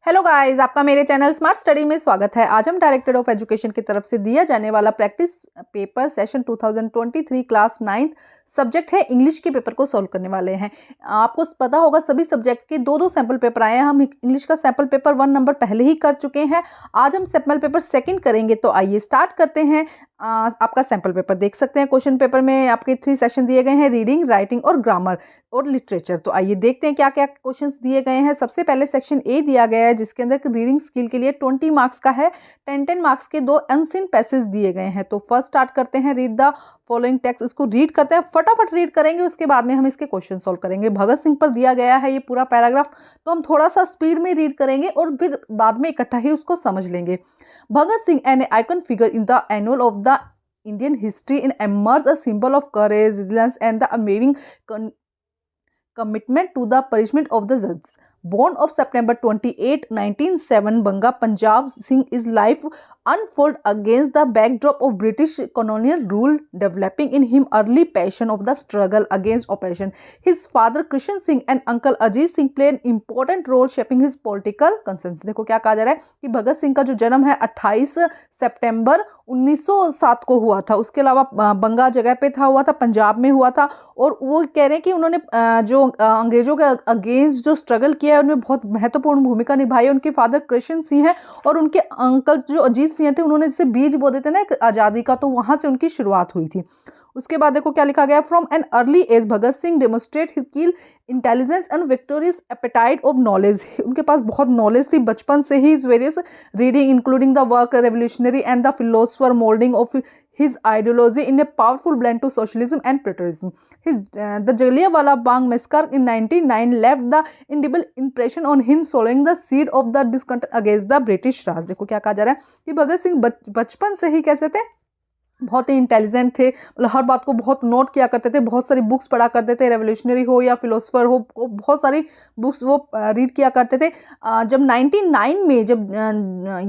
Hello guys, आपका मेरे channel smart study में स्वागत है। आज हम डायरेक्टर ऑफ एजुकेशन की तरफ से दिया जाने वाला practice paper session 2023 class 9 subject है इंग्लिश के पेपर को सॉल्व करने वाले हैं। आपको पता होगा सभी सब्जेक्ट के दो सैंपल पेपर आए हैं। हम इंग्लिश का सैंपल पेपर 1 नंबर पहले ही कर चुके हैं। आज हम सैंपल पेपर सेकंड करेंगे, तो आइए स्टार्ट करते हैं। आपका सैंपल पेपर देख सकते हैं। क्वेश्चन पेपर में आपके 3 सेक्शन दिए गए हैं, रीडिंग, राइटिंग और ग्रामर और लिटरेचर। तो आइए देखते हैं क्या क्या क्वेश्चंस दिए गए हैं। सबसे पहले सेक्शन ए दिया गया है, जिसके अंदर रीडिंग स्किल के लिए 20 मार्क्स का है। 10 मार्क्स के 2 अनसीन पैसेज दिए गए हैं। तो फर्स्ट स्टार्ट करते हैं, रीड द फॉलोइंग टेक्स्ट। इसको रीड करते हैं, फटाफट रीड करेंगे, उसके बाद में हम इसके क्वेश्चन सॉल्व करेंगे। भगत सिंह पर दिया गया है ये पूरा पैराग्राफ, तो हम थोड़ा सा स्पीड में रीड करेंगे और फिर बाद में इकट्ठा ही उसको समझ लेंगे। Bhagat Singh an icon figure in the annual of the Indian history in emerged a symbol of courage, resilience, and the unwavering commitment to the punishment of the judges. Born of September 28, 1907, Banga, Punjab, Singh his life unfold against the backdrop of British colonial rule, developing in him early passion of the struggle against oppression. His father Krishan Singh and uncle Ajit Singh play an important role shaping his political concerns. देखो क्या कहा जा रहा है कि भगत सिंह का जो जन्म है 28 सितंबर 1907 को हुआ था। उसके अलावा बंगा जगह पे था, हुआ था, पंजाब में हुआ था। और वो कह रहे हैं कि उन्होंने जो अंग्रेजों के अगेंस्ट जो स्ट्रगल किया है उनमें बहुत महत्वपूर्ण भूमिका निभाई है। उनके फादर कृष्ण सिंह हैं और उनके अंकल जो अजीत सिंह थे, उन्होंने जैसे बीज बो देते ना एक आज़ादी का, तो वहां से उनकी शुरुआत हुई थी। उसके बाद देखो क्या लिखा गया, from an early age Bhagat Singh demonstrate his keen intelligence and victorious appetite of knowledge. उनके पास बहुत नॉलेज थी बचपन से ही। Is various reading including the work revolutionary and the philosopher moulding of his ideology in a powerful blend to socialism and patriotism. The Jallianwala Bagh massacre in 1909 left the indelible impression on him, sowing the seed of the discontent against the British Raj. देखो क्या कहा जा रहा है कि भगत सिंह बचपन से ही कैसे थे, बहुत ही इंटेलिजेंट थे। मतलब हर बात को बहुत नोट किया करते थे, बहुत सारी बुक्स पढ़ा करते थे, रेवोल्यूशनरी हो या फिलोसफर हो, बहुत सारी बुक्स वो रीड किया करते थे। जब 1909 में जब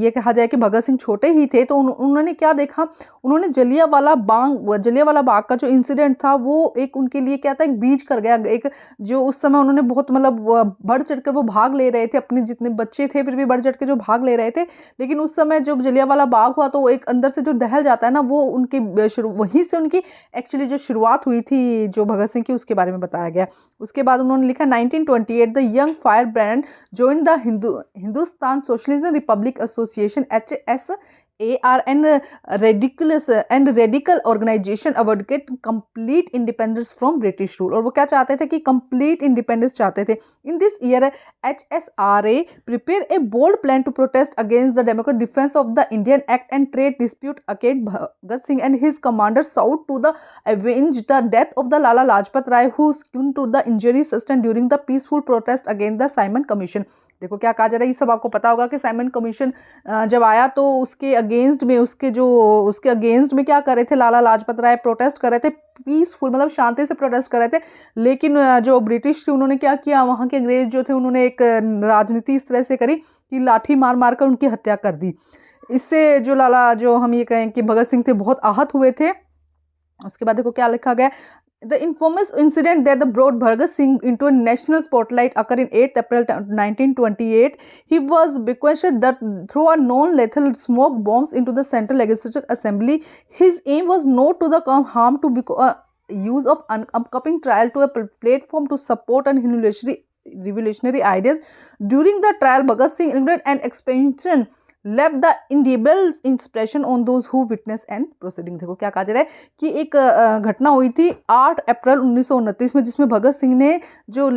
ये कहा जाए कि भगत सिंह छोटे ही थे, तो उन्होंने क्या देखा, उन्होंने जलियांवाला बाग का जो इंसिडेंट था वो एक उनके लिए क्या था, एक बीज कर गया। एक जो उस समय उन्होंने बहुत मतलब बढ़ चढ़ कर वो भाग ले रहे थे, अपने जितने बच्चे थे फिर भी बढ़ चढ़ के जो भाग ले रहे थे। लेकिन उस समय जब जलियांवाला बाग हुआ तो एक अंदर से जो दहल जाता है ना, वो उनकी वहीं से उनकी एक्चुअली जो शुरुआत हुई थी जो भगत सिंह की, उसके बारे में बताया गया। उसके बाद उन्होंने लिखा 1928 the young fire brand join the Hindustan socialism Republic association HSAR and radical organization advocate complete independence from British rule। और वो क्या चाहते थे कि complete independence चाहते थे। In this year HSRA prepared a bold plan to protest against the democratic defense of the Indian Act and trade dispute against Bhagat Singh and his commanders sought to the avenge the death of the Lala Lajpat Rai, who succumbed to the injuries sustained during the peaceful protest against the Simon Commission। देखो क्या कहा जा रहा है, ये सब आपको पता होगा कि साइमन कमीशन जब आया तो उसके अगेंस्ट में उसके अगेंस्ट में क्या कर रहे थे, लाला लाजपत राय प्रोटेस्ट कर रहे थे, पीसफुल मतलब शांति से प्रोटेस्ट कर रहे थे। लेकिन जो ब्रिटिश थे उन्होंने क्या किया, वहाँ के अंग्रेज जो थे उन्होंने एक राजनीति इस तरह से करी कि लाठी मार मार कर उनकी हत्या कर दी। इससे जो हम ये कहें कि भगत सिंह थे बहुत आहत हुए थे। उसके बाद देखो क्या लिखा गया, The infamous incident that brought Bhagat Singh into a national spotlight occurred in 8th April 1928. He was bequeathed that through a non-lethal smoke bombs into the Central Legislative Assembly. His aim was not to the harm to use of upcoming trial to a platform to support and revolutionary ideas. During the trial, Bhagat Singh ignored an expansion left the indelible impression on those who witness and proceeding। देखो क्या कहा जा रहा है कि एक घटना हुई थी 8 अप्रैल 1929 में, जिसमें भगत सिंह ने जो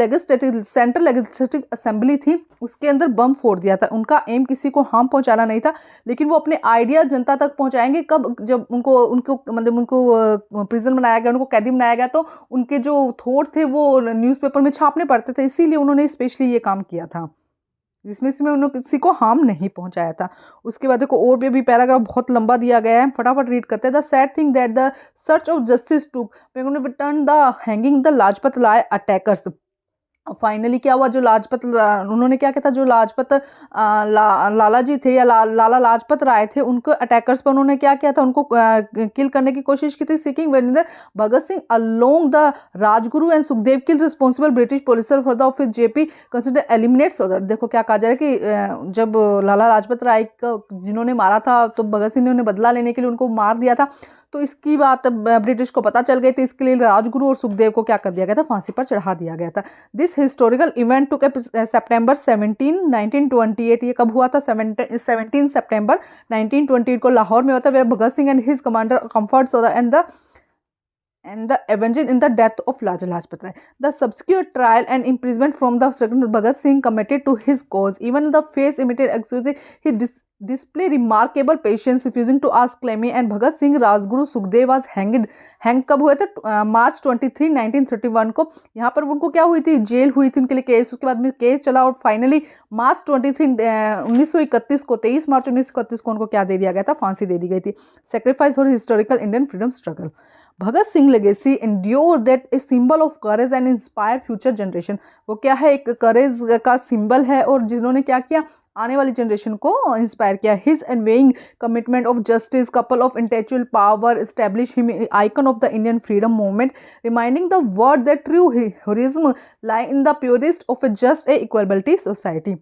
सेंट्रल लेजिस्लेटिव असेंबली थी उसके अंदर बम फोड़ दिया था। उनका एम किसी को हार्म पहुंचाना नहीं था, लेकिन वो अपने आइडिया जनता तक पहुंचाएंगे कब, जब उनको प्रिजन बनाया गया, उनको कैदी बनाया गया, तो उनके जो थॉट थे वो न्यूज़पेपर में छापने पड़ते थे। इसीलिए उन्होंने स्पेशली ये काम किया था, जिसमें उन्होंने किसी को हार्म नहीं पहुंचाया था। उसके बाद देखो और भी पैराग्राफ बहुत लंबा दिया गया है, फटाफट रीड करते हैं। The sad thing that the search of justice took return the hanging the Lajpat Rai attackers finally क्या हुआ, जो उन्होंने क्या किया था, जो लाला जी थे या लाला लाजपत राय थे, उनको अटैकर्स पर उन्होंने क्या किया था, उनको किल करने की कोशिश की थी। सीकिंग वेनिंदर Bhagat Singh along the Rajguru and Sukhdev kill responsible British police for the office JP consider eliminate Saunders. देखो क्या कहा जा रहा है कि जब लाला लाजपत राय को जिन्होंने मारा था, तो भगत सिंह ने उन्हें बदला लेने के लिए उनको मार दिया था। तो इसकी बात ब्रिटिश को पता चल गई थी, इसके लिए राजगुरु और सुखदेव को क्या कर दिया गया था, फांसी पर चढ़ा दिया गया था। दिस हिस्टोरिकल इवेंट टुक सितंबर 17 1928। ये कब हुआ था, 17 सितंबर 1928 को लाहौर में होता है, where Bhagat Singh and his commander comrades सोदा and the avenging in the death of Lala Lajpat Rai. The subsequent trial and imprisonment from the second Bhagat Singh committed to his cause. Even in the face immediate accusation, he displayed remarkable patience, refusing to ask claiming. And Bhagat Singh Rajguru Sukhdev was hanged. कब हुए थे, मार्च 23 1931 को। यहाँ पर उनको क्या हुई थी, जेल हुई थी उनके लिए केस, उसके बाद में केस चला और फाइनली मार्च 23 1931 को 23 मार्च 1931 को उनको क्या दे दिया गया था, फांसी दे दी गई थी। Sacrifice for historical Indian freedom struggle. Bhagat Singh legacy endure that a symbol of courage and inspire future generation. वो क्या है, एक करेज का सिंबल है और जिन्होंने क्या किया, आने वाली जनरेशन को इंस्पायर किया। His unwavering commitment of justice, couple of intellectual power establish him icon of the Indian freedom movement, reminding the world that true heroism lie in the purest of a just a equality society.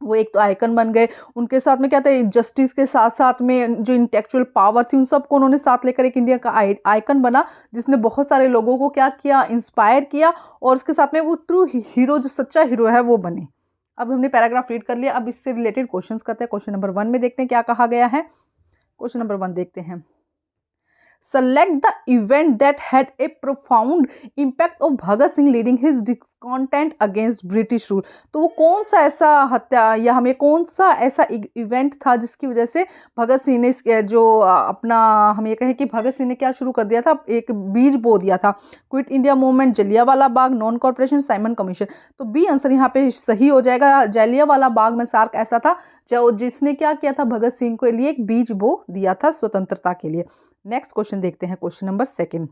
वो एक तो icon बन गए, उनके साथ में क्या था, जस्टिस के साथ साथ में जो इंटेलेक्चुअल पावर थी उन सबको उन्होंने साथ लेकर एक इंडिया का आइकन बना, जिसने बहुत सारे लोगों को क्या किया, इंस्पायर किया, और उसके साथ में वो ट्रू हीरो, जो सच्चा हीरो है, वो बने। अब हमने पैराग्राफ रीड कर लिया, अब इससे रिलेटेड क्वेश्चंस करते हैं। क्वेश्चन नंबर 1 में देखते हैं क्या कहा गया है। क्वेश्चन नंबर 1 देखते हैं। Select the event that had a profound impact of Bhagat Singh leading his discontent against British rule। तो वो कौन सा ऐसा हत्या या हमें कौन सा ऐसा इवेंट था जिसकी वजह से भगत सिंह ने जो अपना, हम ये कहें कि भगत सिंह ने क्या शुरू कर दिया था, एक बीज बो दिया था। Quit India movement, Jallianwala Bagh, non corporation, Simon commission. तो बी आंसर यहाँ पे सही हो जाएगा। जलियांवाला बाग में सार्क ऐसा था जो जिसने क्या किया था, भगत सिंह के लिए एक बीज बो दिया था स्वतंत्रता के लिए। नेक्स्ट क्वेश्चन देखते हैं, question number 2।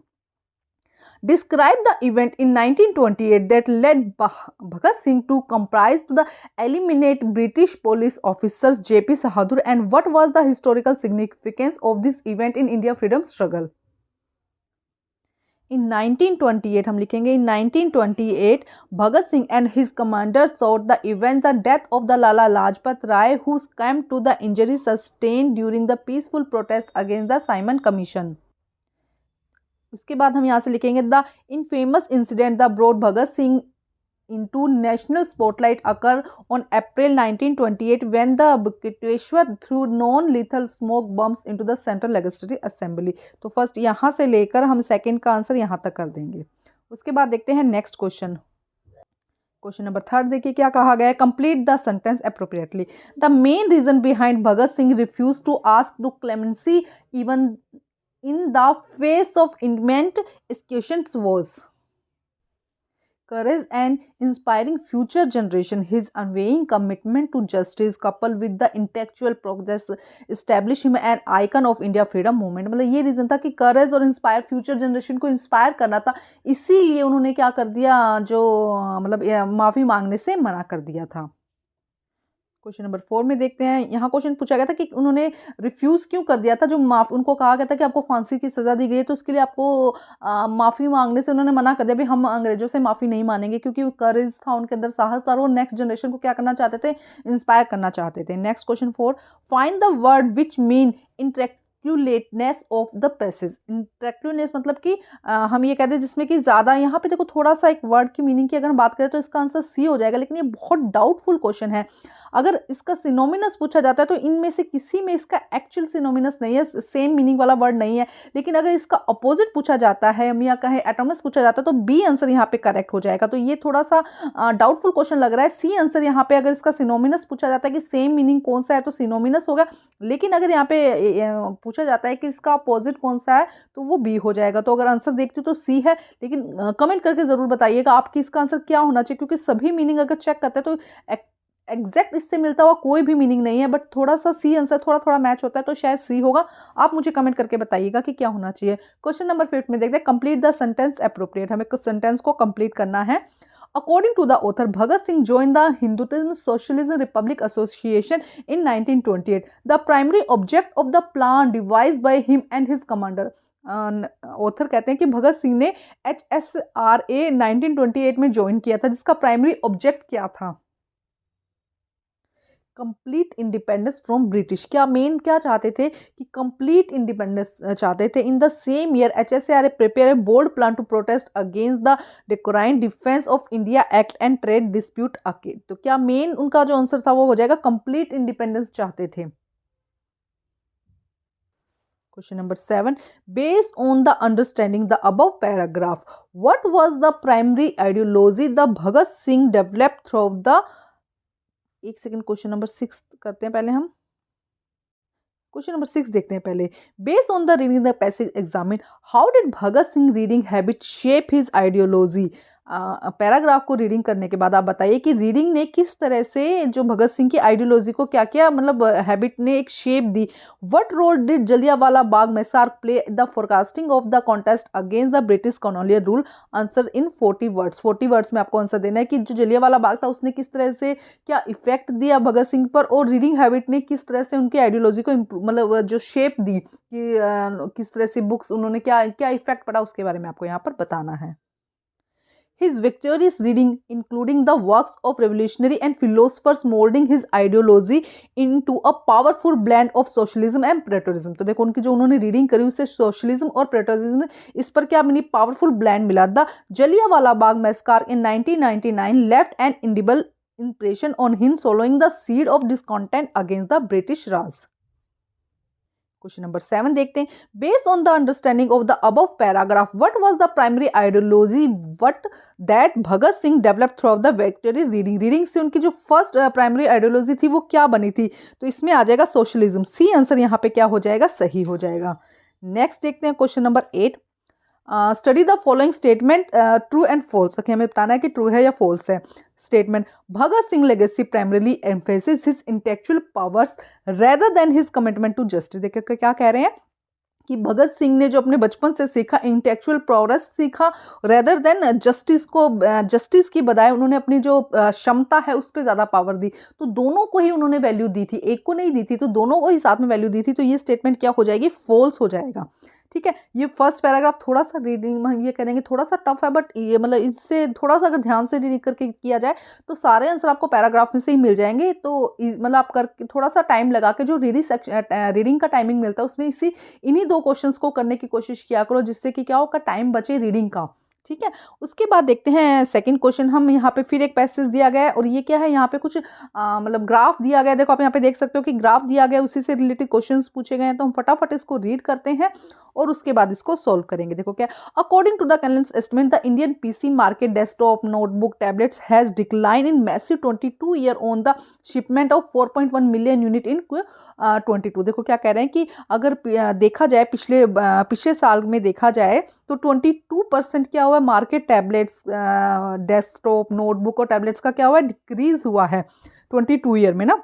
Describe the event in 1928 that led Bhagat Singh to comprise to the eliminate British police officers J.P. Sahadur, and what was the historical significance of this event in India freedom struggle? In 1928 हम लिखेंगे, in 1928 Bhagat Singh and his commanders sought the event the death of the Lala Lajpat Rai, who succumbed to the injury sustained during the peaceful protest against the Simon Commission. उसके बाद हम यहाँ से लिखेंगे, the infamous incident the brought Bhagat Singh into national spotlight occur on April 1928 when the Bukiteshwar threw non-lethal smoke bombs into the Central Legislative Assembly। तो first यहाँ से लेकर हम सेकंड का आंसर यहाँ तक कर देंगे। उसके बाद देखते हैं नेक्स्ट क्वेश्चन। क्वेश्चन नंबर 3 देखिए क्या कहा गया है। Complete the sentence appropriately. The main reason behind Bhagat Singh refuse to ask to clemency even in the face of immense executions was courage and inspiring future generation. His unwavering commitment to justice coupled with the intellectual progress established him an icon of India freedom movement। मतलब ये reason था कि करेज और inspire future generation को inspire करना था, इसीलिए उन्होंने क्या कर दिया, जो मतलब माफी मांगने से मना कर दिया था। क्वेश्चन नंबर 4 में देखते हैं। यहाँ क्वेश्चन पूछा गया था कि उन्होंने रिफ्यूज़ क्यों कर दिया था, जो उनको कहा गया था कि आपको फांसी की सज़ा दी गई है, तो उसके लिए आपको माफ़ी मांगने से उन्होंने मना कर दिया। भाई हम अंग्रेजों से माफ़ी नहीं मानेंगे, क्योंकि करेज था उनके अंदर, साहस था, और वो नेक्स्ट जनरेशन को क्या करना चाहते थे, इंस्पायर करना चाहते थे। Next question 4, find the word which mean interactiveness of the passage. Interactiveness मतलब कि हम ये कहते हैं जिसमें कि ज़्यादा, यहाँ पे देखो थोड़ा सा एक वर्ड की मीनिंग की अगर हम बात करें तो इसका आंसर सी हो जाएगा, लेकिन ये बहुत डाउटफुल क्वेश्चन है। अगर इसका सिनोमिनस पूछा जाता है तो इनमें से किसी में इसका एक्चुअल सिनोमिनस नहीं है, सेम मीनिंग वाला वर्ड नहीं है। लेकिन अगर इसका अपोजिट पूछा जाता है, हम या कहें एटोमस पूछा जाता है, तो बी आंसर यहाँ पे करेक्ट हो जाएगा। तो ये थोड़ा सा डाउटफुल क्वेश्चन लग रहा है। सी आंसर यहाँ पे, अगर इसका सिनोमिनस पूछा जाता है कि सेम मीनिंग कौन सा है, तो सिनोमिनस होगा। लेकिन अगर यहाँ पे पूछा जाता है कि इसका अपोजिट कौन सा है, तो वो बी हो जाएगा। तो अगर आंसर देखते हो तो सी है, लेकिन कमेंट करके जरूर बताइएगा आपकी इसका आंसर क्या होना चाहिए, क्योंकि सभी मीनिंग अगर चेक करते हैं तो एग्जैक्ट इससे मिलता हुआ कोई भी मीनिंग नहीं है, बट थोड़ा सा सी आंसर थोड़ा थोड़ा मैच होता है, तो शायद सी होगा। आप मुझे कमेंट करके बताइएगा कि क्या होना चाहिए। क्वेश्चन नंबर 5 में देखते हैं, कंप्लीट द सेंटेंस अप्रोप्रिएट। हमें कुछ सेंटेंस को कंप्लीट करना है। According to the author, Bhagat Singh joined the Hinduism Socialism Republic Association in 1928. The primary object of the plan devised by him and his commander. Author कहते हैं कि भगत सिंह ने HSRA 1928 में ज्वाइन किया था, जिसका प्राइमरी ऑब्जेक्ट क्या था? Complete independence from British. क्या चाहते थे कि कंप्लीट इंडिपेंडेंस चाहते थे। In the same year HSRA prepare a bold plan to protest against the decline defence of India act and trade dispute act. तो क्या मेन उनका जो आंसर था वो हो जाएगा कंप्लीट इंडिपेंडेंस चाहते थे। Question number 7. Based on the understanding the above paragraph, what was the primary ideology the Bhagat Singh developed throughout the एक सेकंड क्वेश्चन नंबर 6 करते हैं पहले हम। क्वेश्चन नंबर 6 देखते हैं पहले। Based on the reading the passage examine how did Bhagat Singh reading habit shape his ideology. Paragraph को reading करने के बाद आप बताइए कि रीडिंग ने किस तरह से जो भगत सिंह की आइडियोलॉजी को क्या क्या मतलब हैबिट ने एक शेप दी। What role did Jallianwala Bagh massacre play the forecasting of the contest against the British colonial rule. Answer in 40 words. 40 words में आपको आंसर देना है कि जो जलियांवाला बाग था उसने किस तरह से क्या इफेक्ट दिया भगत सिंह पर, और रीडिंग हैबिट ने किस तरह से उनकी आइडियोलॉजी को मतलब जो शेप दी कि किस तरह से बुक्स उन्होंने क्या क्या इफेक्ट पड़ा, उसके बारे में आपको यहाँ पर बताना है। His victorious reading, including the works of revolutionary and philosophers, molding his ideology into a powerful blend of socialism and patriotism। तो देखो उनकी जो उन्होंने रीडिंग करी उससे सोशलिज्म और पेट्रियोटिज्म इस पर क्या मिली, पावरफुल ब्लैंड मिला। The Jallianwala Bagh massacre in 1999 left an indelible impression on him, sowing the seed of discontent against the British Raj। Question number 7 देखते हैं। Based on the understanding of the above paragraph what was the primary ideology what that Bhagat Singh develop through the victorious reading. Reading से उनकी जो first primary ideology थी वो क्या बनी थी, तो इसमें आ जाएगा सोशलिज्म। सी आंसर यहाँ पे क्या हो जाएगा, सही हो जाएगा। नेक्स्ट देखते हैं question number 8। Study the following statement true and false. Okay, हमें बताना है कि ट्रू है या फॉल्स है। Statement Bhagat Singh legacy primarily emphasis his intellectual powers rather than his commitment to justice. देखिए क्या कह रहे हैं कि भगत सिंह ने जो अपने बचपन से सीखा इंटेलेक्चुअल प्रोग्रेस सीखा रेदर देन जस्टिस को, जस्टिस की बजाय उन्होंने अपनी जो क्षमता है उस पर ज़्यादा पावर दी। तो दोनों को ही उन्होंने वैल्यू दी थी, एक को नहीं दी थी, तो दोनों को ही साथ में वैल्यू दी थी। तो ये स्टेटमेंट क्या हो जाएगी, फॉल्स हो जाएगा। ठीक है, ये फर्स्ट पैराग्राफ थोड़ा सा रीडिंग हम ये कह देंगे थोड़ा सा टफ है, बट ये मतलब इससे थोड़ा सा अगर ध्यान से रीडिंग करके किया जाए तो सारे आंसर आपको पैराग्राफ में से ही मिल जाएंगे। तो मतलब आप करके थोड़ा सा टाइम लगा के जो रीडिंग का टाइमिंग मिलता है उसमें इन्हीं 2 क्वेश्चंस को करने की कोशिश किया करो, जिससे कि क्या होगा, टाइम बचे रीडिंग का। ठीक है, उसके बाद देखते हैं सेकंड क्वेश्चन। हम यहाँ पे फिर एक पैसेज दिया गया है और ये क्या है, यहाँ पे कुछ मतलब ग्राफ दिया गया है। देखो आप यहाँ पे देख सकते हो कि ग्राफ दिया गया है, उसी से रिलेटेड क्वेश्चंस पूछे गए हैं। तो हम फटाफट इसको रीड करते हैं और उसके बाद इसको सॉल्व करेंगे। देखो क्या, according to the calendar estimate the Indian PC market desktop notebook tablets has decline in massive 22 year on the shipment of 4.1 million unit in 22। देखो क्या कह रहे हैं कि अगर देखा जाए पिछले साल में देखा जाए तो 22% क्या हुआ है, मार्केट टैबलेट्स डेस्कटॉप नोटबुक और टैबलेट्स का क्या हुआ है, डिक्रीज हुआ है 22 ईयर में ना,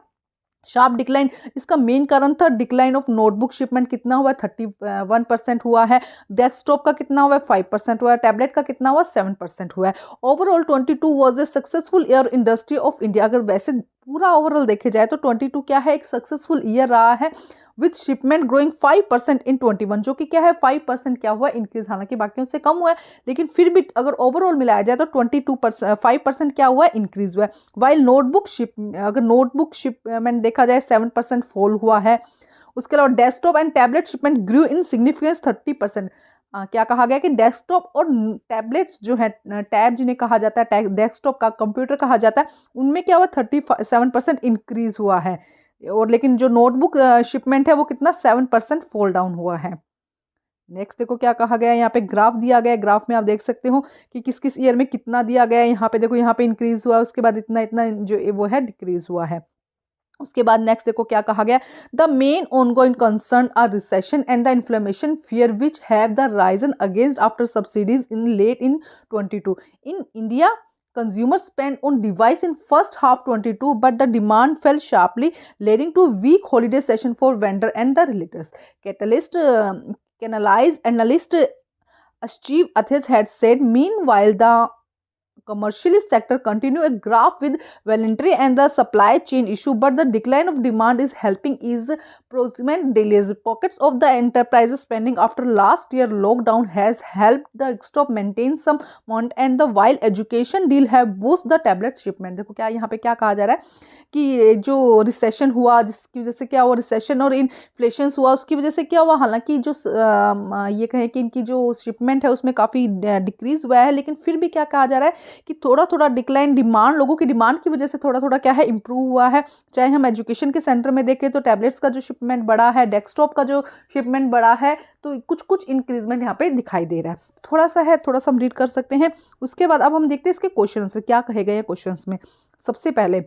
शार्प डिक्लाइन। इसका मेन कारण था डिक्लाइन ऑफ नोटबुक शिपमेंट कितना हुआ है, 31% हुआ है। डेस्कटॉप का कितना हुआ है, 5% हुआ है। टैबलेट का कितना हुआ, 7% हुआ है। Overall 22 was a successful year industry of India. अगर वैसे पूरा ओवरऑल देखे जाए तो 22 क्या है, एक सक्सेसफुल ईयर रहा है विथ शिपमेंट ग्रोइंग 5% इन 21, जो कि क्या है 5% क्या हुआ, इंक्रीज। हालांकि बाकियों से कम हुआ है लेकिन फिर भी अगर ओवरऑल मिलाया जाए तो 5% क्या हुआ है, इंक्रीज हुआ है। वाइल अगर नोटबुक शिपमेंट देखा जाए 7% फॉल हुआ है। उसके अलावा desktop and tablet shipment grew in significance 30%। क्या कहा गया कि डेस्कटॉप और टैबलेट्स जो है, टैब जिन्हें कहा जाता है, डेस्कटॉप का कंप्यूटर कहा जाता है, उनमें क्या हुआ 37% इंक्रीज हुआ है। और लेकिन जो नोटबुक शिपमेंट है वो कितना 7% फॉल डाउन हुआ है। नेक्स्ट देखो क्या कहा गया है, यहाँ पे ग्राफ दिया गया है। ग्राफ में आप देख सकते हो कि किस किस ईयर में कितना दिया गया है। यहाँ पे देखो, यहाँ पे इंक्रीज हुआ है, उसके बाद इतना इतना जो वो है डिक्रीज हुआ है। उसके बाद नेक्स्ट देखो क्या कहा गया, the main ongoing concern are recession and the inflammation fear which have the risen against after subsidies in late in 22 in India. Consumers spent on device in first half 22, but the demand fell sharply, leading to weak holiday session for vendor and the retailers. Analyst Steve Athes had said, meanwhile, the commercial sector continue a graph with voluntary and the supply chain issue, but the decline of demand is helping ease procurement delays. Pockets of the enterprises spending after last year lockdown has helped the stock maintain some amount, and the while education deal have boost the tablet shipment. देखो क्या यहाँ पे क्या कहा जा रहा है कि जो रिसेशन हुआ जिसकी वजह से क्या हुआ, रिसेशन और इन्फ्लेशन हुआ उसकी वजह से क्या हुआ, हालांकि जो ये कहें कि इनकी जो शिपमेंट है उसमें काफ़ी डिक्रीज हुआ है, लेकिन फिर भी क्या कहा जा रहा है कि थोड़ा थोड़ा डिक्लाइन डिमांड, लोगों की डिमांड की वजह से थोड़ा थोड़ा क्या है इंप्रूव हुआ है। चाहे हम एजुकेशन के सेंटर में देखें तो टैबलेट्स का जो शिपमेंट बढ़ा है, डेस्कटॉप का जो शिपमेंट बढ़ा है, तो कुछ कुछ इंक्रीजमेंट यहाँ पे दिखाई दे रहा है। थोड़ा सा है, थोड़ा सा हम रीड कर सकते हैं। उसके बाद अब हम देखते हैं इसके क्वेश्चन क्या कहे गए हैं क्वेश्चन में। सबसे पहले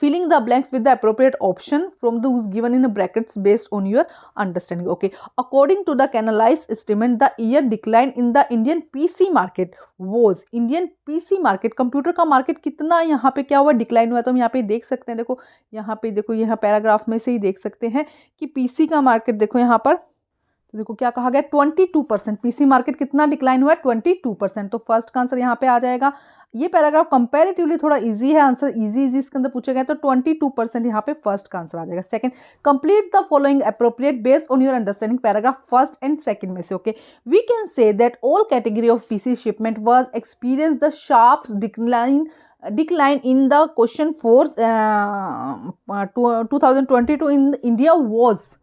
filling the blanks with the appropriate option from those given in the brackets based on your understanding. Okay, according to the Canalys estimate, the year decline in the Indian PC market was, Indian PC market computer का market कितना यहाँ पे क्या हुआ, decline हुआ। तो हम यहाँ पे देख सकते हैं, देखो यहाँ पे, देखो यहाँ पैराग्राफ में से ही देख सकते हैं कि पीसी का मार्केट देखो यहाँ पर, तो देखो क्या कहा गया 22%। पीसी मार्केट कितना डिक्लाइन हुआ है 22%। तो फर्स्ट का आंसर यहाँ पे आ जाएगा। ये पैराग्राफ कंपैरेटिवली थोड़ा इजी है, आंसर इजी इसके अंदर पूछे गए, तो 22% यहाँ पे फर्स्ट का आंसर आ जाएगा। Second, complete the following appropriate based on your understanding, paragraph first and second में से। Okay, we can say that all category of PC shipment was experience the sharp decline in the question for 2022 in India was,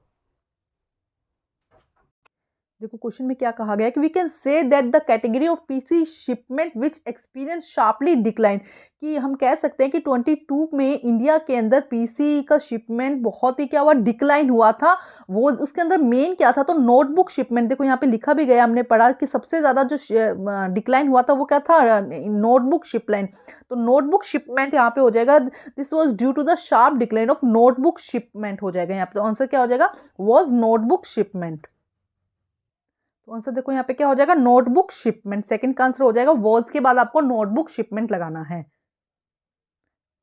देखो question में क्या कहा गया है कि we can say that the category of PC shipment which experience sharply decline, कि हम कह सकते हैं कि 22 में इंडिया के अंदर पीसी का शिपमेंट बहुत ही क्या हुआ, डिक्लाइन हुआ था। वो उसके अंदर मेन क्या था, तो नोटबुक शिपमेंट, देखो यहाँ पे लिखा भी गया, हमने पढ़ा कि सबसे ज़्यादा जो डिक्लाइन हुआ था वो क्या था, नोटबुक शिपलाइन। तो नोटबुक शिपमेंट यहाँ पे हो जाएगा, this was due to the sharp decline of notebook shipment हो जाएगा यहाँ पे। तो आंसर क्या हो जाएगा, वॉज नोटबुक शिपमेंट। तो आंसर देखो यहाँ पे क्या हो जाएगा, नोटबुक शिपमेंट। सेकंड का आंसर हो जाएगा, वॉज के बाद आपको नोटबुक शिपमेंट लगाना है।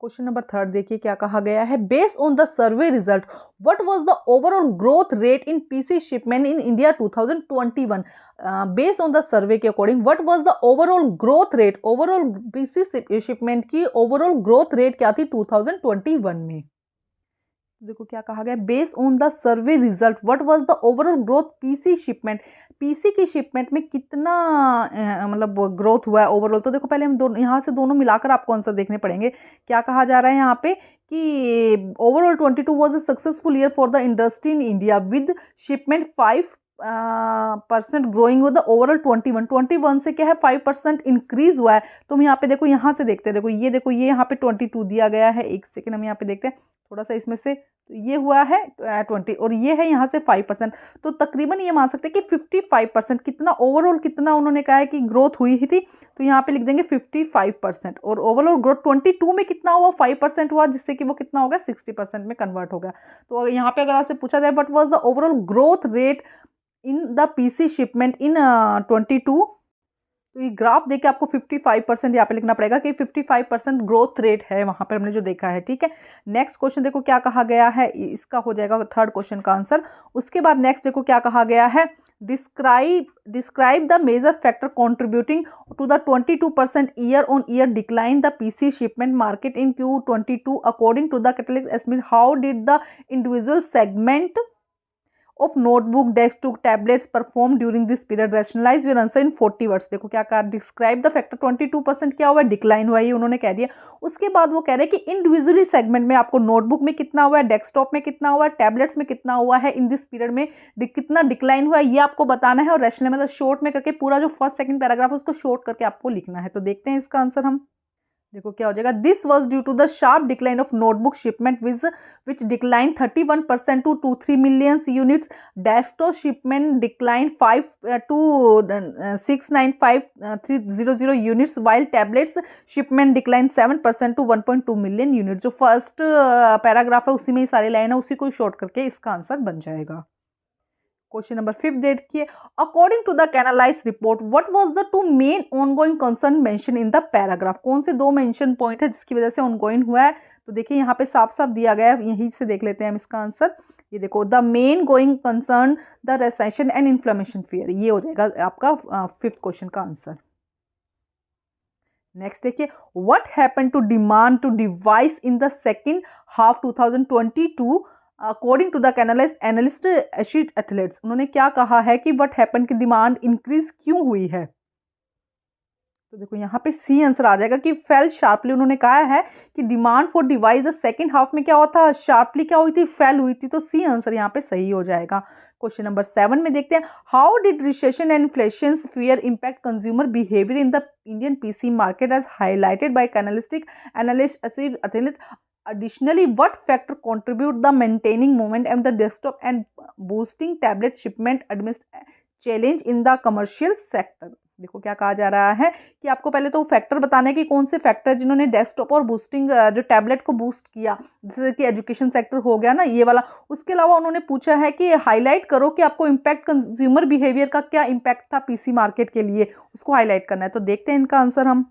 क्वेश्चन नंबर थर्ड देखिए क्या कहा गया है, based on the survey result what was the overall growth rate in PC shipment in India 2021। Based on the survey के according what was the overall growth rate, overall PC shipment की overall growth rate क्या थी 2021 में। देखो क्या कहा गया, based on the survey result what was the overall growth PC shipment, PC की शिपमेंट में कितना मतलब ग्रोथ हुआ है ओवरऑल। तो देखो पहले हम दोनों यहाँ से दोनों मिलाकर आपको आंसर देखने पड़ेंगे। क्या कहा जा रहा है यहाँ पे कि overall 22 was a successful year for the industry in India with shipment 5% growing with the overall 21 से क्या है 5% इंक्रीज हुआ है। तो हम यहाँ पे देखो, यहाँ से देखते हैं, देखो ये यहाँ पे 22 दिया गया है। एक सेकेंड हम यहाँ पे देखते हैं थोड़ा सा इसमें से, तो ये हुआ है 20 और ये है यहाँ से 5%। तो तकरीबन ये मान सकते हैं कि 55% कितना ओवरऑल, कितना उन्होंने कहा है कि ग्रोथ हुई ही थी, तो यहाँ पे लिख देंगे 55%। और ओवरऑल ग्रोथ 22 में कितना हुआ, 5% हुआ, जिससे कि वो कितना हो गया 60% में कन्वर्ट हो गया। तो यहाँ पे अगर आपसे पूछा जाए what was the overall growth rate in the PC shipment in 22, तो ये ग्राफ देके आपको 55% यहाँ पे लिखना पड़ेगा कि 55% ग्रोथ रेट है वहां पर हमने जो देखा है। ठीक है, नेक्स्ट क्वेश्चन देखो क्या कहा गया है, इसका हो जाएगा थर्ड क्वेश्चन का आंसर। उसके बाद नेक्स्ट देखो क्या कहा गया है, describe the major factor contributing to the 22% year on year decline the PC shipment market in Q22 according to the catalyst estimate, how did the individual segment of notebook, desktop, tablets perform during this period, rationalize your answer in 40 words। देखो क्या कहा, describe the factor 22% क्या हुआ है, decline हुआ है, उन्होंने कह दिया। उसके बाद वो कह रहे हैं कि इंडिविजुअली सेगमेंट में आपको नोटबुक में कितना हुआ है, डेस्कटॉप में कितना हुआ है, टैबलेट्स में कितना हुआ है, इन दिस पीरियड में कितना डिक्लाइन हुआ है, ये आपको बताना है। और रैशनल मतलब शॉर्ट में करके पूरा जो फर्स्ट सेकंड पैराग्राफ है उसको शॉर्ट करके आपको लिखना है। तो देखते हैं इसका आंसर हम, देखो क्या हो जाएगा, this was due to the sharp decline of notebook shipment which decline 31% to 23 million units, desktop shipment decline 5 to 695,300 units, while tablets shipment decline 7% to 1.2 million unit. जो फर्स्ट पैराग्राफ है उसी में ही सारी लाइन है, उसी को शॉर्ट करके इसका आंसर बन जाएगा। क्वेश्चन नंबर 5 देखिए, according to the Canalys report what was the two main ongoing concern mention in the paragraph, कौन से दो मेंशन पॉइंट है जिसकी वजह से ऑनगोइंग हुआ है। तो देखिए यहाँ पे साफ साफ दिया गया है, यहीं से देख लेते हैं हम इसका आंसर। ये देखो, the main going concern the recession and inflammation fear, ये हो जाएगा आपका 5th क्वेश्चन का आंसर। नेक्स्ट देखिए, what happen to demand to device in the second half 2022 according to the analyst एशिट एथलेट्स। उन्होंने क्या कहा है कि व्हाट हैपन की डिमांड इंक्रीज क्यों हुई है। तो देखो यहाँ पे सी आंसर आ जाएगा कि फेल शार्पली। उन्होंने कहा है कि demand for device the second half में क्या हुआ था, शार्पली क्या हुई थी, फेल हुई थी। तो सी आंसर यहाँ पे सही हो जाएगा। क्वेश्चन नंबर 7 में देखते हैं, how did recession and inflation fear impact consumer behaviour in the Indian PC market as highlighted by analyst athletes. Additionally, what factor contribute the maintaining moment and the desktop and boosting tablet shipment amidst challenge in the commercial sector? देखो क्या कहा जा रहा है कि आपको पहले तो फैक्टर बताने कि कौन से फैक्टर जिन्होंने डेस्कटॉप और बूस्टिंग जो टैबलेट को बूस्ट किया, जैसे कि एजुकेशन सेक्टर हो गया ना ये वाला। उसके अलावा उन्होंने पूछा है कि हाईलाइट करो कि आपको इम्पैक्ट कंज्यूमर बिहेवियर का क्या इम्पैक्ट था पीसी मार्केट के लिए, उसको हाईलाइट करना है। तो देखते हैं इनका आंसर हम।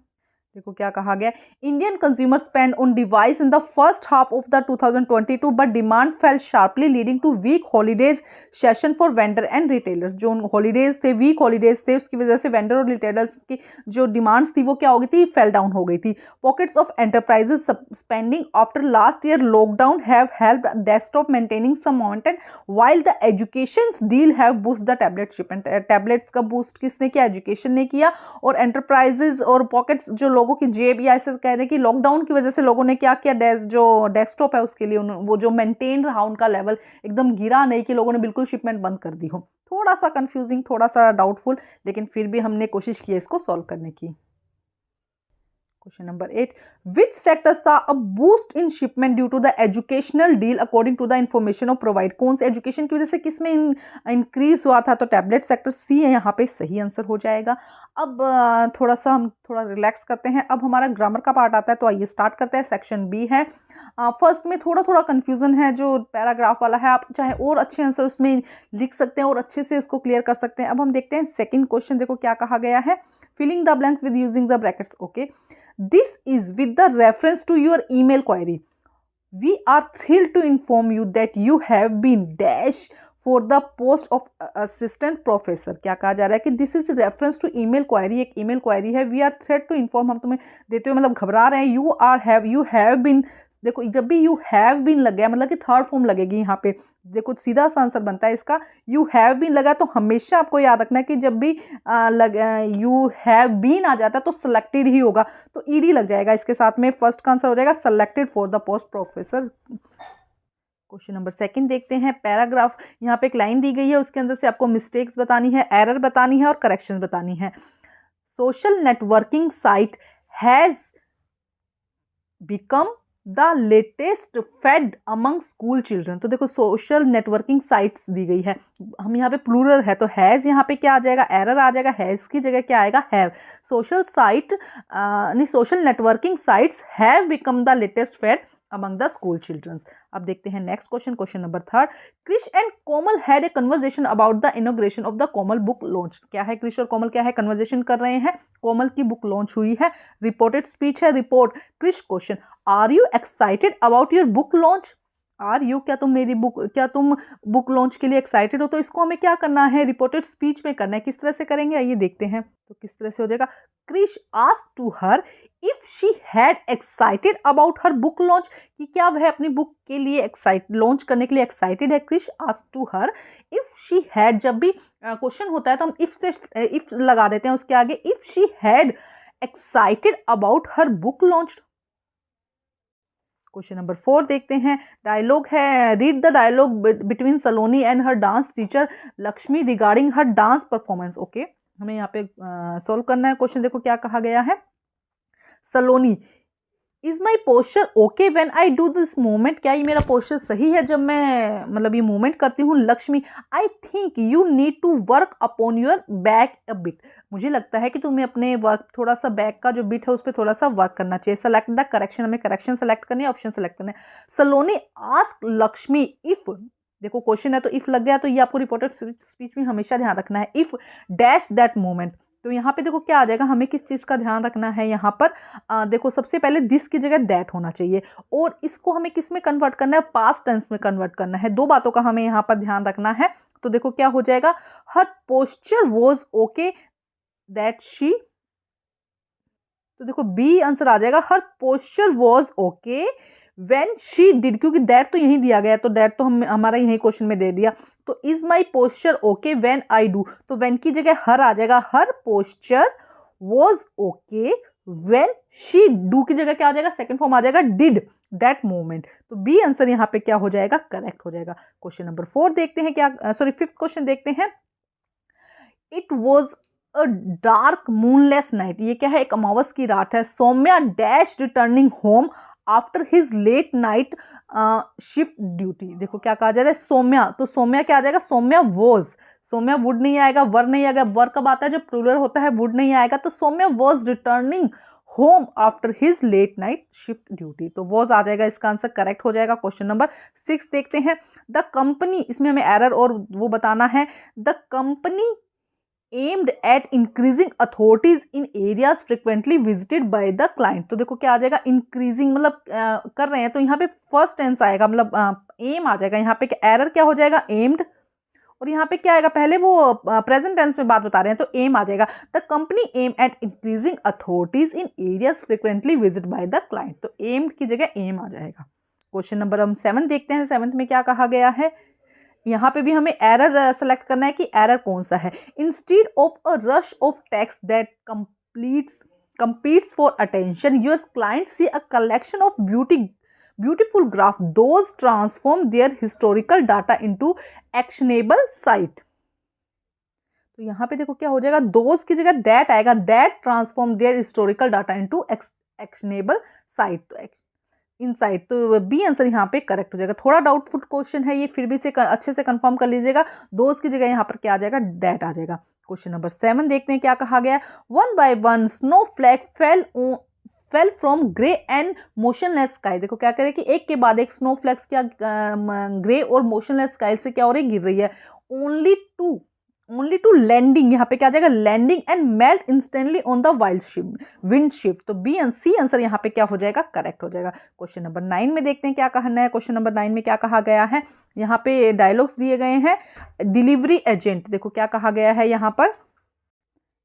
देखो क्या कहा गया, Indian consumer spend on device in the first half of the 2022 but demand fell sharply leading to weak holidays session for vendor and retailers. जो हॉलीडेज थे, वीक हॉलीडेज थे, उसकी वजह से वेंडर और रिटेलर्स की जो डिमांड्स थी वो क्या हो गई थी, फेल डाउन हो गई थी। Pockets of enterprises spending after last year lockdown have helped desktop maintaining some momentum while the education deal have boost the tablet shipment. Tablets का बूस्ट किसने किया, एजुकेशन ने किया। और एंटरप्राइजेज और पॉकेट्स जो लोगों की जेब, या ऐसे कह दें कि लॉकडाउन की वजह से लोगों ने क्या किया, जो डेस्कटॉप है उसके लिए वो जो मेंटेन रहा उनका लेवल, एकदम गिरा नहीं कि लोगों ने बिल्कुल शिपमेंट बंद कर दी हो। थोड़ा सा कंफ्यूजिंग, थोड़ा सा डाउटफुल, लेकिन फिर भी हमने कोशिश की इसको सॉल्व करने की। Question number 8, which sector saw a boost in shipment due to the educational deal according to the information of provide। कौन से एजुकेशन की वजह से किस में इंक्रीज हुआ था, तो टैबलेट सेक्टर सी है यहाँ पे सही आंसर हो जाएगा। अब थोड़ा सा हम थोड़ा रिलैक्स करते हैं। अब हमारा ग्रामर का पार्ट आता है, तो आइए स्टार्ट करते हैं। सेक्शन बी है। फर्स्ट में थोड़ा थोड़ा कंफ्यूजन है, जो पैराग्राफ वाला है, आप चाहे और अच्छे आंसर उसमें लिख सकते हैं और अच्छे से इसको क्लियर कर सकते हैं। अब हम देखते हैं सेकंड क्वेश्चन। देखो क्या कहा गया है, filling the blanks with using the brackets. Okay, this is with the reference to your email query. We are thrilled to inform you that you have been dash for the post of assistant professor। क्या कहा जा रहा है कि this is reference to email query, एक email query है। We are thrilled to inform, हम तुम्हें देते हुए मतलब घबरा रहे हैं। You have been, देखो जब भी यू हैव बीन लग गया मतलब कि थर्ड फॉर्म लगेगी यहाँ पे। देखो सीधा सा आंसर बनता है इसका, यू हैव बीन लगा तो हमेशा आपको याद रखना है कि जब भी यू हैव बीन आ जाता है तो सिलेक्टेड ही होगा, तो ईडी लग जाएगा इसके साथ में। फर्स्ट का आंसर हो जाएगा selected for the post professor. Question number 2 देखते हैं। पैराग्राफ, यहाँ पे एक लाइन दी गई है, उसके अंदर से आपको मिस्टेक्स बतानी है, एरर बतानी है और करेक्शन बतानी है। Social networking site has become the latest fad among school children. तो देखो सोशल नेटवर्किंग साइट्स दी गई है, हम यहाँ पे प्लूरल है तो हैज़ यहाँ पे क्या आ जाएगा, एरर आ जाएगा, हैज़ की जगह क्या आएगा, हैव। सोशल साइट नहीं, social networking sites have become the latest fad among the school childrens. अब देखते हैं next question. Question number 3, Krish and Komal had a conversation about the inauguration of the Komal book launch. क्या है, क्रिश और कोमल क्या है, कन्वर्सेशन कर रहे हैं, कोमल की बुक लॉन्च हुई है। रिपोर्टेड स्पीच है, report. Krish question, are you excited about your book launch. Are you, क्या तुम बुक लॉन्च के लिए एक्साइटेड हो। तो इसको हमें क्या करना है, रिपोर्टेड स्पीच में करना है। किस तरह से करेंगे आइए देखते हैं। तो किस तरह से हो जाएगा, Krish asked to her if she had excited about her book launch, कि क्या वह अपनी बुक के लिए लॉन्च करने के लिए एक्साइटेड है। Krish asked to her if she had, जब भी क्वेश्चन होता है तो हम इफ लगा देते हैं उसके आगे, if she had excited about her book launch. Question number 4 देखते हैं। डायलॉग है, read the dialogue between Saloni and her dance teacher Lakshmi regarding her dance performance. Okay, हमें यहाँ पे सॉल्व करना है क्वेश्चन। देखो क्या कहा गया है, Saloni, is my posture okay when I do this movement. क्या ये मेरा पोस्चर सही है जब मैं मतलब ये मूवमेंट करती हूँ। Lakshmi, I think you need to work upon your back a bit. मुझे लगता है कि तुम्हें अपने वर्क, थोड़ा सा बैक का जो बिट है उस पर थोड़ा सा वर्क करना चाहिए। सेलेक्ट द करेक्शन, हमें करेक्शन सेलेक्ट करनी है, ऑप्शन सेलेक्ट करना है। सलोनी आस्क लक्ष्मी इफ, देखो क्वेश्चन है तो इफ लग गया, तो ये आपको रिपोर्टेड स्पीच में हमेशा ध्यान रखना है। इफ डैश दैट मोमेंट, तो यहाँ पे देखो क्या आ जाएगा, हमें किस चीज़ का ध्यान रखना है यहाँ पर। देखो सबसे पहले दिस की जगह दैट होना चाहिए, और इसको हमें किस में कन्वर्ट करना है, पास्ट टेंस में कन्वर्ट करना है। दो बातों का हमें यहाँ पर ध्यान रखना है। तो देखो क्या हो जाएगा, her posture was okay that she तो देखो बी आंसर आ जाएगा, her posture was okay when she did, क्योंकि दैट तो यही दिया गया है, तो दैट तो हम हमारा यही क्वेश्चन में दे दिया। तो is my posture okay when I do, तो व्हेन की जगह हर आ जाएगा, her posture was okay when she, do की जगह क्या आ जाएगा, सेकंड फॉर्म आ जाएगा डिड दैट मोमेंट। तो बी आंसर यहाँ पे क्या हो जाएगा, करेक्ट हो जाएगा। क्वेश्चन नंबर 4 देखते हैं, क्या सॉरी 5th क्वेश्चन देखते हैं। It was a dark moonless night, ये क्या है, एक अमावस की रात है। Saumya dash returning home after his late night shift duty, देखो क्या कहा जा रहा है, सौम्या, तो सौम्या क्या आ जाएगा, सौम्या वॉज, सौम्या वुड नहीं आएगा, वर नहीं आएगा, वर कब आता है जब प्लूरल होता है, वुड नहीं आएगा, तो Saumya was returning home after his late night shift duty, तो वॉज आ जाएगा, इसका आंसर करेक्ट हो जाएगा। क्वेश्चन नंबर 6 देखते हैं। द कंपनी, इसमें हमें एरर और वो बताना है। The company aimed at increasing authorities in areas frequently visited by the client, तो देखो क्या आ जाएगा, increasing मतलब कर रहे हैं, तो यहाँ पे फर्स्ट टेंस आएगा, मतलब एम आ जाएगा, यहाँ पे एरर क्या हो जाएगा, aimed, और यहाँ पे क्या आएगा, पहले वो प्रेजेंट टेंस में बात बता रहे हैं, तो एम आ जाएगा। The company aim at increasing authorities in areas frequently visit by the client, तो एम की जगह एम आ जाएगा। क्वेश्चन नंबर हम 7 देखते हैं। 7th में क्या कहा गया है, यहाँ पे भी हमें एरर सेलेक्ट करना है कि एरर कौन सा है। Instead of a rush of text that competes for attention, your clients see a collection of beautiful graph, those transform their historical data into actionable site, तो यहाँ पे देखो क्या हो जाएगा, those की जगह that आएगा, that transform their historical data into actionable site, तो इनसाइट, तो बी आंसर यहाँ पे करेक्ट हो जाएगा। थोड़ा डाउटफुल क्वेश्चन है ये, फिर भी से अच्छे से कंफर्म कर लीजिएगा, दोस्त की जगह यहाँ पर क्या आ जाएगा, दैट आ जाएगा। क्वेश्चन नंबर 7 देखते हैं क्या कहा गया है। 1 by 1 snowflake fell from grey and motionless sky, देखो क्या करे कि एक के बाद एक स्नोफ्लैक्स क्या ग्रे और मोशनलेस स्काई से क्या हो रही, गिर रही है। ओनली टू लैंडिंग, यहाँ पे क्या आ जाएगा, landing and melt instantly on the wind shift, तो बी एंड सी आंसर यहाँ पे क्या हो जाएगा, करेक्ट हो जाएगा। क्वेश्चन नंबर 9 में देखते हैं क्या कहना है। क्वेश्चन नंबर 9 में क्या कहा गया है, यहाँ पे डायलॉग्स दिए गए हैं। डिलीवरी एजेंट, देखो क्या कहा गया है यहाँ पर,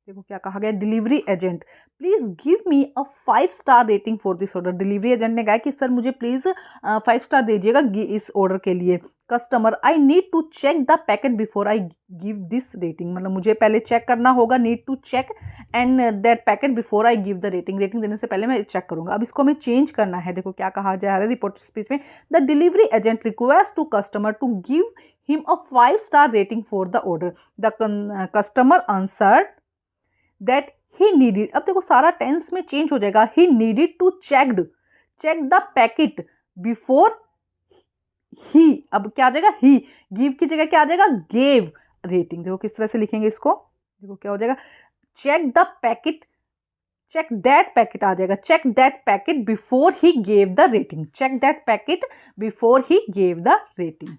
देखो क्या कहा गया, delivery agent please give me a 5 star rating for this order, delivery agent ने कहा कि सर मुझे प्लीज 5 स्टार दीजिएगा इस ऑर्डर के लिए। Customer, I need to check the packet before I give this rating, मतलब मुझे पहले चेक करना होगा, need to check and that packet before I give the rating, rating देने से पहले मैं चेक करूंगा। अब इसको हमें चेंज करना है, देखो क्या कहा जा रहा है रिपोर्ट स्पीच में, the delivery agent request to customer to give him a 5 star rating for the order, the customer answered that he needed, अब देखो सारा टेंस में चेंज हो जाएगा, he needed to check the packet before he, अब क्या आ जाएगा, ही, गिव की जगह क्या आ जाएगा, गेव रेटिंग, देखो किस तरह से लिखेंगे इसको, देखो क्या हो जाएगा, check the packet, check that packet आ जाएगा, check that packet before he gave the rating, check that packet before he gave the rating.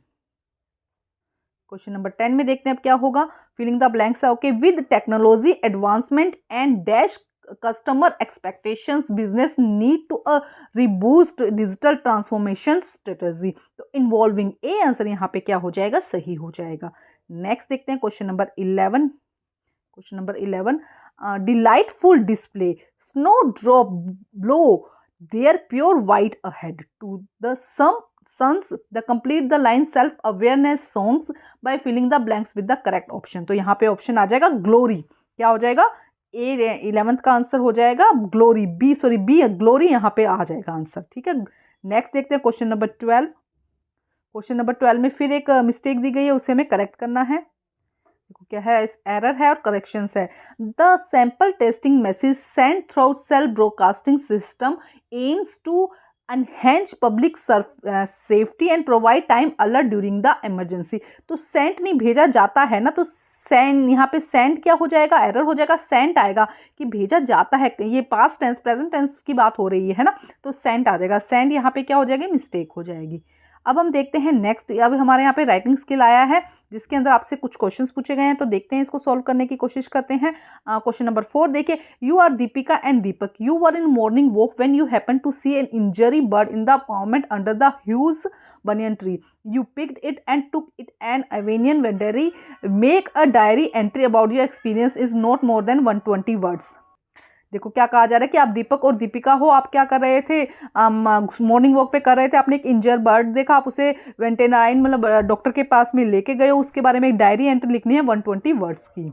Question number 10 में देखते हैं अब क्या होगा, फिलिंग द ब्लैंक्स है okay. With technology advancement and dash customer expectations business need to a robust digital transformation strategy, तो involving, A answer यहाँ पे क्या हो जाएगा, सही हो जाएगा। नेक्स्ट देखते हैं question number 11। Question number 11, delightful display, snow drop blow there pure white ahead to the sons the complete the line self awareness songs by filling the blanks with the correct option, तो यहाँ पे option आ जाएगा glory, क्या हो जाएगा, ए 11th का answer हो जाएगा ग्लोरी, बी ग्लोरी यहाँ पे आ जाएगा आंसर, ठीक है। नेक्स्ट देखते हैं क्वेश्चन नंबर 12। क्वेश्चन नंबर 12 में फिर एक मिस्टेक दी गई है, उसे हमें करेक्ट करना है, देखो क्या है, एरर है और करेक्शंस है। The sample testing message send through cell broadcasting system aims to enhance public safety and provide time alert during the emergency, तो सेंट नहीं भेजा जाता है ना, तो सेंड, यहाँ पे सेंड क्या हो जाएगा, एरर हो जाएगा, सेंट आएगा कि भेजा जाता है, ये पास्ट टेंस प्रेजेंट टेंस की बात हो रही है ना, तो सेंट आ जाएगा, सेंड यहाँ पे क्या हो जाएगी, मिस्टेक हो जाएगी। अब हम देखते हैं नेक्स्ट, अब हमारे यहाँ पे राइटिंग स्किल आया है जिसके अंदर आपसे कुछ क्वेश्चंस पूछे गए हैं, तो देखते हैं इसको सॉल्व करने की कोशिश करते हैं। क्वेश्चन नंबर 4 देखिए, you are Deepika and Deepak, you were in morning walk when you happen to see an injury bird in the pavement under the huge banyan tree, you picked it and took it an avian veterinary, make a diary entry about your experience is not more than 120 words, देखो क्या कहा जा रहा है कि आप दीपक और दीपिका हो, आप क्या कर रहे थे, मॉर्निंग वॉक पे कर रहे थे, आपने एक इंजर्ड बर्ड देखा, आप उसे वेटेरिनरी मतलब डॉक्टर के पास में लेके गए हो, उसके बारे में एक डायरी एंट्री लिखनी है 120 वर्ड्स की।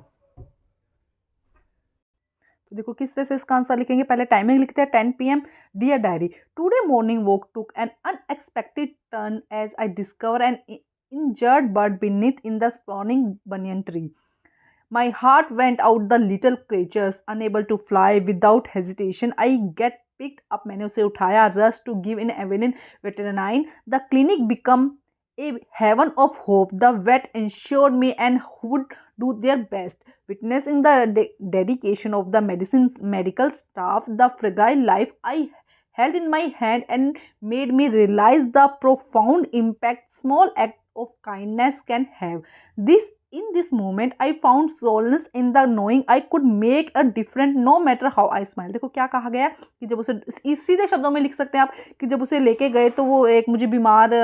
तो देखो किस तरह से इसका आंसर लिखेंगे, पहले टाइमिंग लिखते हैं 10 PM। Dear diary, today morning walk took an unexpected turn as I discover an injured bird beneath in the spawning banyan tree. My heart went out the little creatures unable to fly without hesitation. I get picked up, मैंने उसे उठाया, rush to give in evident veterinary. The clinic become a heaven of hope. The vet ensured me and would do their best. Witnessing the dedication of the medical staff, the fragile life I held in my hand and made me realize the profound impact small act of kindness can have. This in this moment I found solace in the knowing I could make a difference no matter how I smile. देखो क्या कहा गया कि जब उसे, इस सीधे शब्दों में लिख सकते हैं आप कि जब उसे लेके गए तो वो एक मुझे बीमार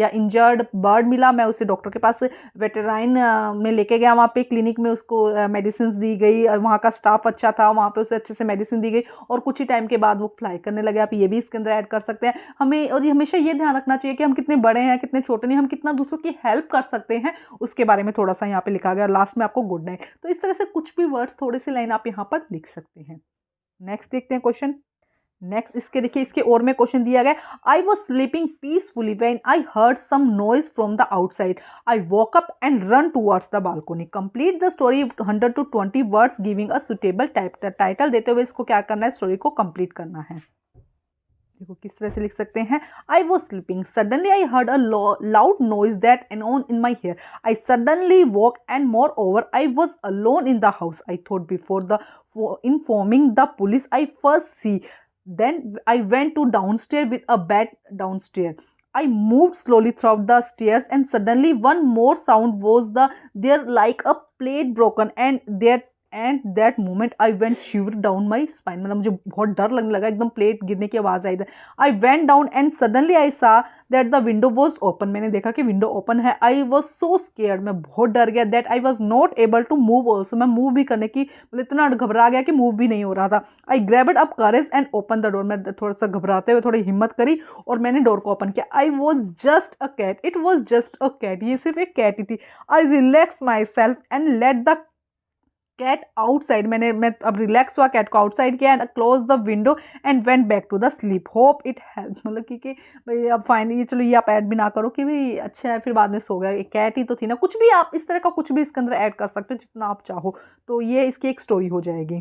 या इंजर्ड बर्ड मिला, मैं उसे डॉक्टर के पास वेटेराइन में लेके गया, वहाँ पे क्लिनिक में उसको मेडिसिन दी गई, वहाँ का स्टाफ अच्छा था, वहाँ पे उसे अच्छे से मेडिसिन दी गई और कुछ ही टाइम के बाद वो फ्लाई करने लगे। आप ये भी इसके अंदर ऐड कर सकते हैं हमें, और ये हमेशा ये ध्यान रखना चाहिए कि हम कितने बड़े हैं कितने छोटे नहीं, हम कितना दूसरों की हेल्प कर सकते हैं उसके बारे में थोड़ा सा यहाँ पे लिखा गया, और लास्ट में आपको गुड नाइट। तो इस तरह से कुछ भी वर्ड्स थोड़े से लाइन आप यहाँ पर लिख सकते हैं। नेक्स्ट देखते हैं क्वेश्चन। नेक्स्ट इसके देखिए, इसके और में क्वेश्चन दिया गया, I was sleeping peacefully when I heard some noise from the outside. I woke up and run towards the balcony. Complete the story 100 to 20 words giving a suitable title देते हुए इसको क्या करना है, स्टोरी को complete करना है। देखो किस तरह से लिख सकते हैं, I was sleeping suddenly I heard a loud noise that annoyed in my hair. I suddenly walk and more over I was alone in the house. I thought before the informing the police I first see, then I went to downstairs with a bat downstairs. I moved slowly through the stairs and suddenly one more sound was there like a plate broken, and that moment I went shiver down my spine. मतलब मुझे बहुत डर लगने लगा, एकदम plate गिरने की आवाज़ आई। I went down and suddenly I saw that the window was open. मैंने देखा कि विंडो ओपन है। I was so scared, मैं बहुत डर गया, that I was not able to move also. मैं मूव भी करने की मतलब इतना घबरा गया कि मूव भी नहीं हो रहा था। I grabbed up courage and opened the door. मैं थोड़ा सा घबराते हुए थोड़ी हिम्मत करी और मैंने डोर को ओपन किया। I was just a cat. It was just a cat. ये सिर्फ एक कैट ही थी। I relaxed myself and let the cat outside. मैं अब रिलैक्स हुआ, कैट को आउटसाइड किया and close the window and went back to the sleep. Hope it help, मतलब कि भाई अब फाइनली चलो ये आप ऐड भी ना करो कि भाई अच्छा है फिर बाद में सो गया, एक कैट ही तो थी ना, कुछ भी आप इस तरह का कुछ भी इसके अंदर ऐड कर सकते हो जितना आप चाहो, तो ये इसकी एक स्टोरी हो जाएगी।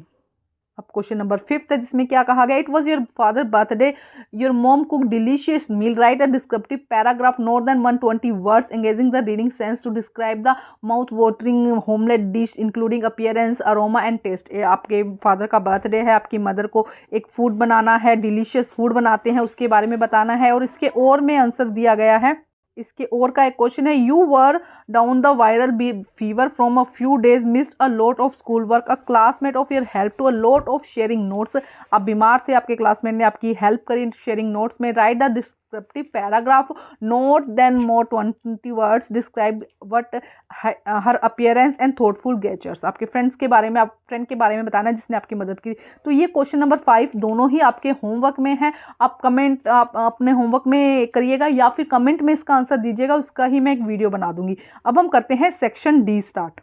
अब क्वेश्चन नंबर 5 है जिसमें क्या कहा गया, it was your father birthday, your mom cook delicious meal, write a descriptive paragraph note then 120 words engaging the reading sense to describe the mouth watering homemade dish including appearance aroma and taste. आपके father का birthday है, आपकी mother को एक food बनाना है, delicious food बनाते हैं उसके बारे में बताना है, और इसके और में आंसर दिया गया है। इसके और का एक क्वेश्चन है, you were down the viral fever from a few days, missed a lot of school work, a classmate of your help to a lot of sharing notes. आप बीमार थे, आपके क्लासमेट ने आपकी हेल्प करी शेयरिंग नोट्स में। Write the descriptive paragraph note then more 20 words describe what her appearance and thoughtful gestures. आपके friends के बारे में, आप फ्रेंड के बारे में बताना है जिसने आपकी मदद की। तो ये क्वेश्चन नंबर 5 दोनों ही आपके होमवर्क में है, आप कमेंट आप अपने होमवर्क में करिएगा या फिर कमेंट में इसका आंसर दीजिएगा, उसका ही मैं एक वीडियो बना दूंगी। अब हम करते हैं सेक्शन डी स्टार्ट।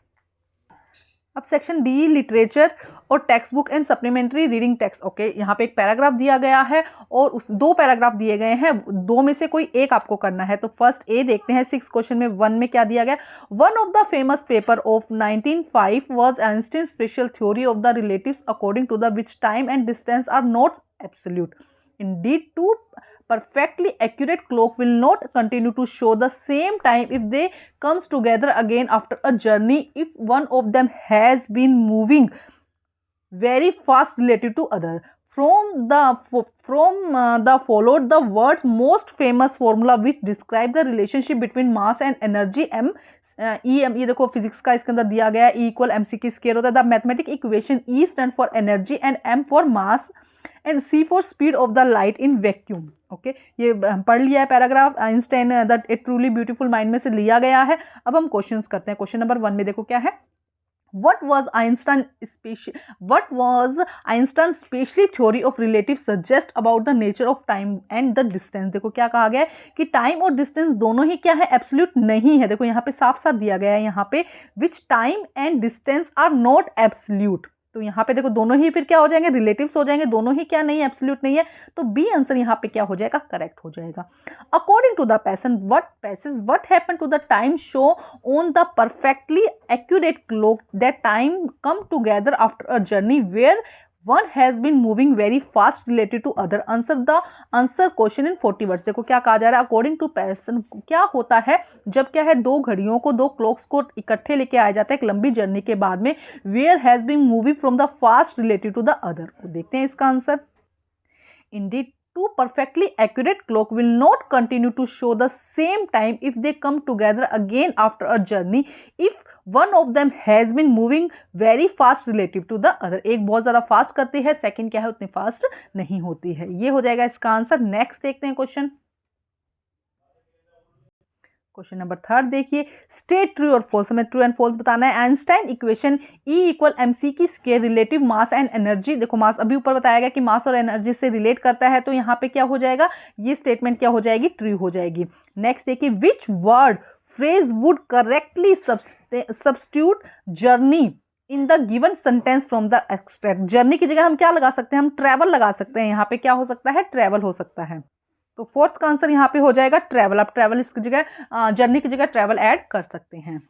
अब सेक्शन डी लिटरेचर और text book and supplementary reading text. Okay, यहाँ पे एक पैराग्राफ दिया गया है और उस 2 पैराग्राफ दिए गए हैं, 2 में से कोई एक आपको करना है। तो फर्स्ट ए देखते हैं, 6 क्वेश्चन में 1 में क्या दिया गया, one of the famous paper of 1905 was Einstein special theory of the relatives according to the which time and distance are not absolute. Indeed, two perfectly accurate clock will not continue to show the same time if they comes together again after a journey if one of them has been moving very fast relative to other. From the followed the world's most famous formula which describe the relationship between mass and energy m em। ये देखो physics का इसके अंदर दिया गया है, E equal M C की square होता है। The mathematic equation E stand for energy and M for mass and C for speed of the light in vacuum. Okay, ये पढ़ लिया है paragraph, Einstein the A truly beautiful mind में से लिया गया है। अब हम क्वेश्चंस करते हैं। क्वेश्चन नंबर 1 में देखो क्या है, What was Einstein's special theory of relative suggest about the nature of time and the distance? देखो क्या कहा गया है कि टाइम और डिस्टेंस दोनों ही क्या है, एब्सोल्यूट नहीं है। देखो यहाँ पे साफ साफ दिया गया है यहाँ पे which time and distance are not absolute. तो यहाँ पे देखो दोनों ही फिर क्या हो जाएंगे, रिलेटिव्स हो जाएंगे, दोनों ही क्या नहीं है, एब्सोल्यूट नहीं है। तो बी आंसर यहाँ पे क्या हो जाएगा, करेक्ट हो जाएगा। According to the passage what happen to the time show on the perfectly accurate clock that time come together after a journey where one has been moving very fast related to other. Answer question in 40 words. देखो क्या कहा जा रहा है, according to passion क्या होता है जब क्या है दो घड़ियों को, दो क्लॉक्स को इकट्ठे लेके आया जाता है एक लंबी जर्नी के बाद में, where has been moving from the fast related to the other. देखते हैं इसका answer. Indeed, two perfectly accurate clock will not continue to show the same time if they come together again after a journey if one of them has been moving very fast relative to the other। एक बहुत ज़्यादा fast करती है, second क्या है उतनी fast नहीं होती है। ये हो जाएगा इसका आंसर। नेक्स्ट देखते हैं क्वेश्चन नंबर 3 देखिए, स्टेट ट्रू और फॉल्स। हमें ट्रू एंड फॉल्स बताना है। Einstein equation E equal mc की square relative mass and energy. देखो मास अभी ऊपर बताया गया कि मास और एनर्जी से रिलेट करता है, तो यहाँ पे क्या हो जाएगा, ये स्टेटमेंट क्या हो जाएगी, ट्रू हो जाएगी। नेक्स्ट देखिए, which word phrase would correctly substitute journey in the given sentence from the extract. Journey की जगह हम क्या लगा सकते हैं, हम ट्रैवल लगा सकते हैं। यहाँ पे क्या हो सकता है, ट्रैवल हो सकता है। तो फोर्थ का आंसर यहाँ पे हो जाएगा ट्रैवल। आप ट्रैवल इसकी जगह, जर्नी की जगह ट्रैवल ऐड कर सकते हैं।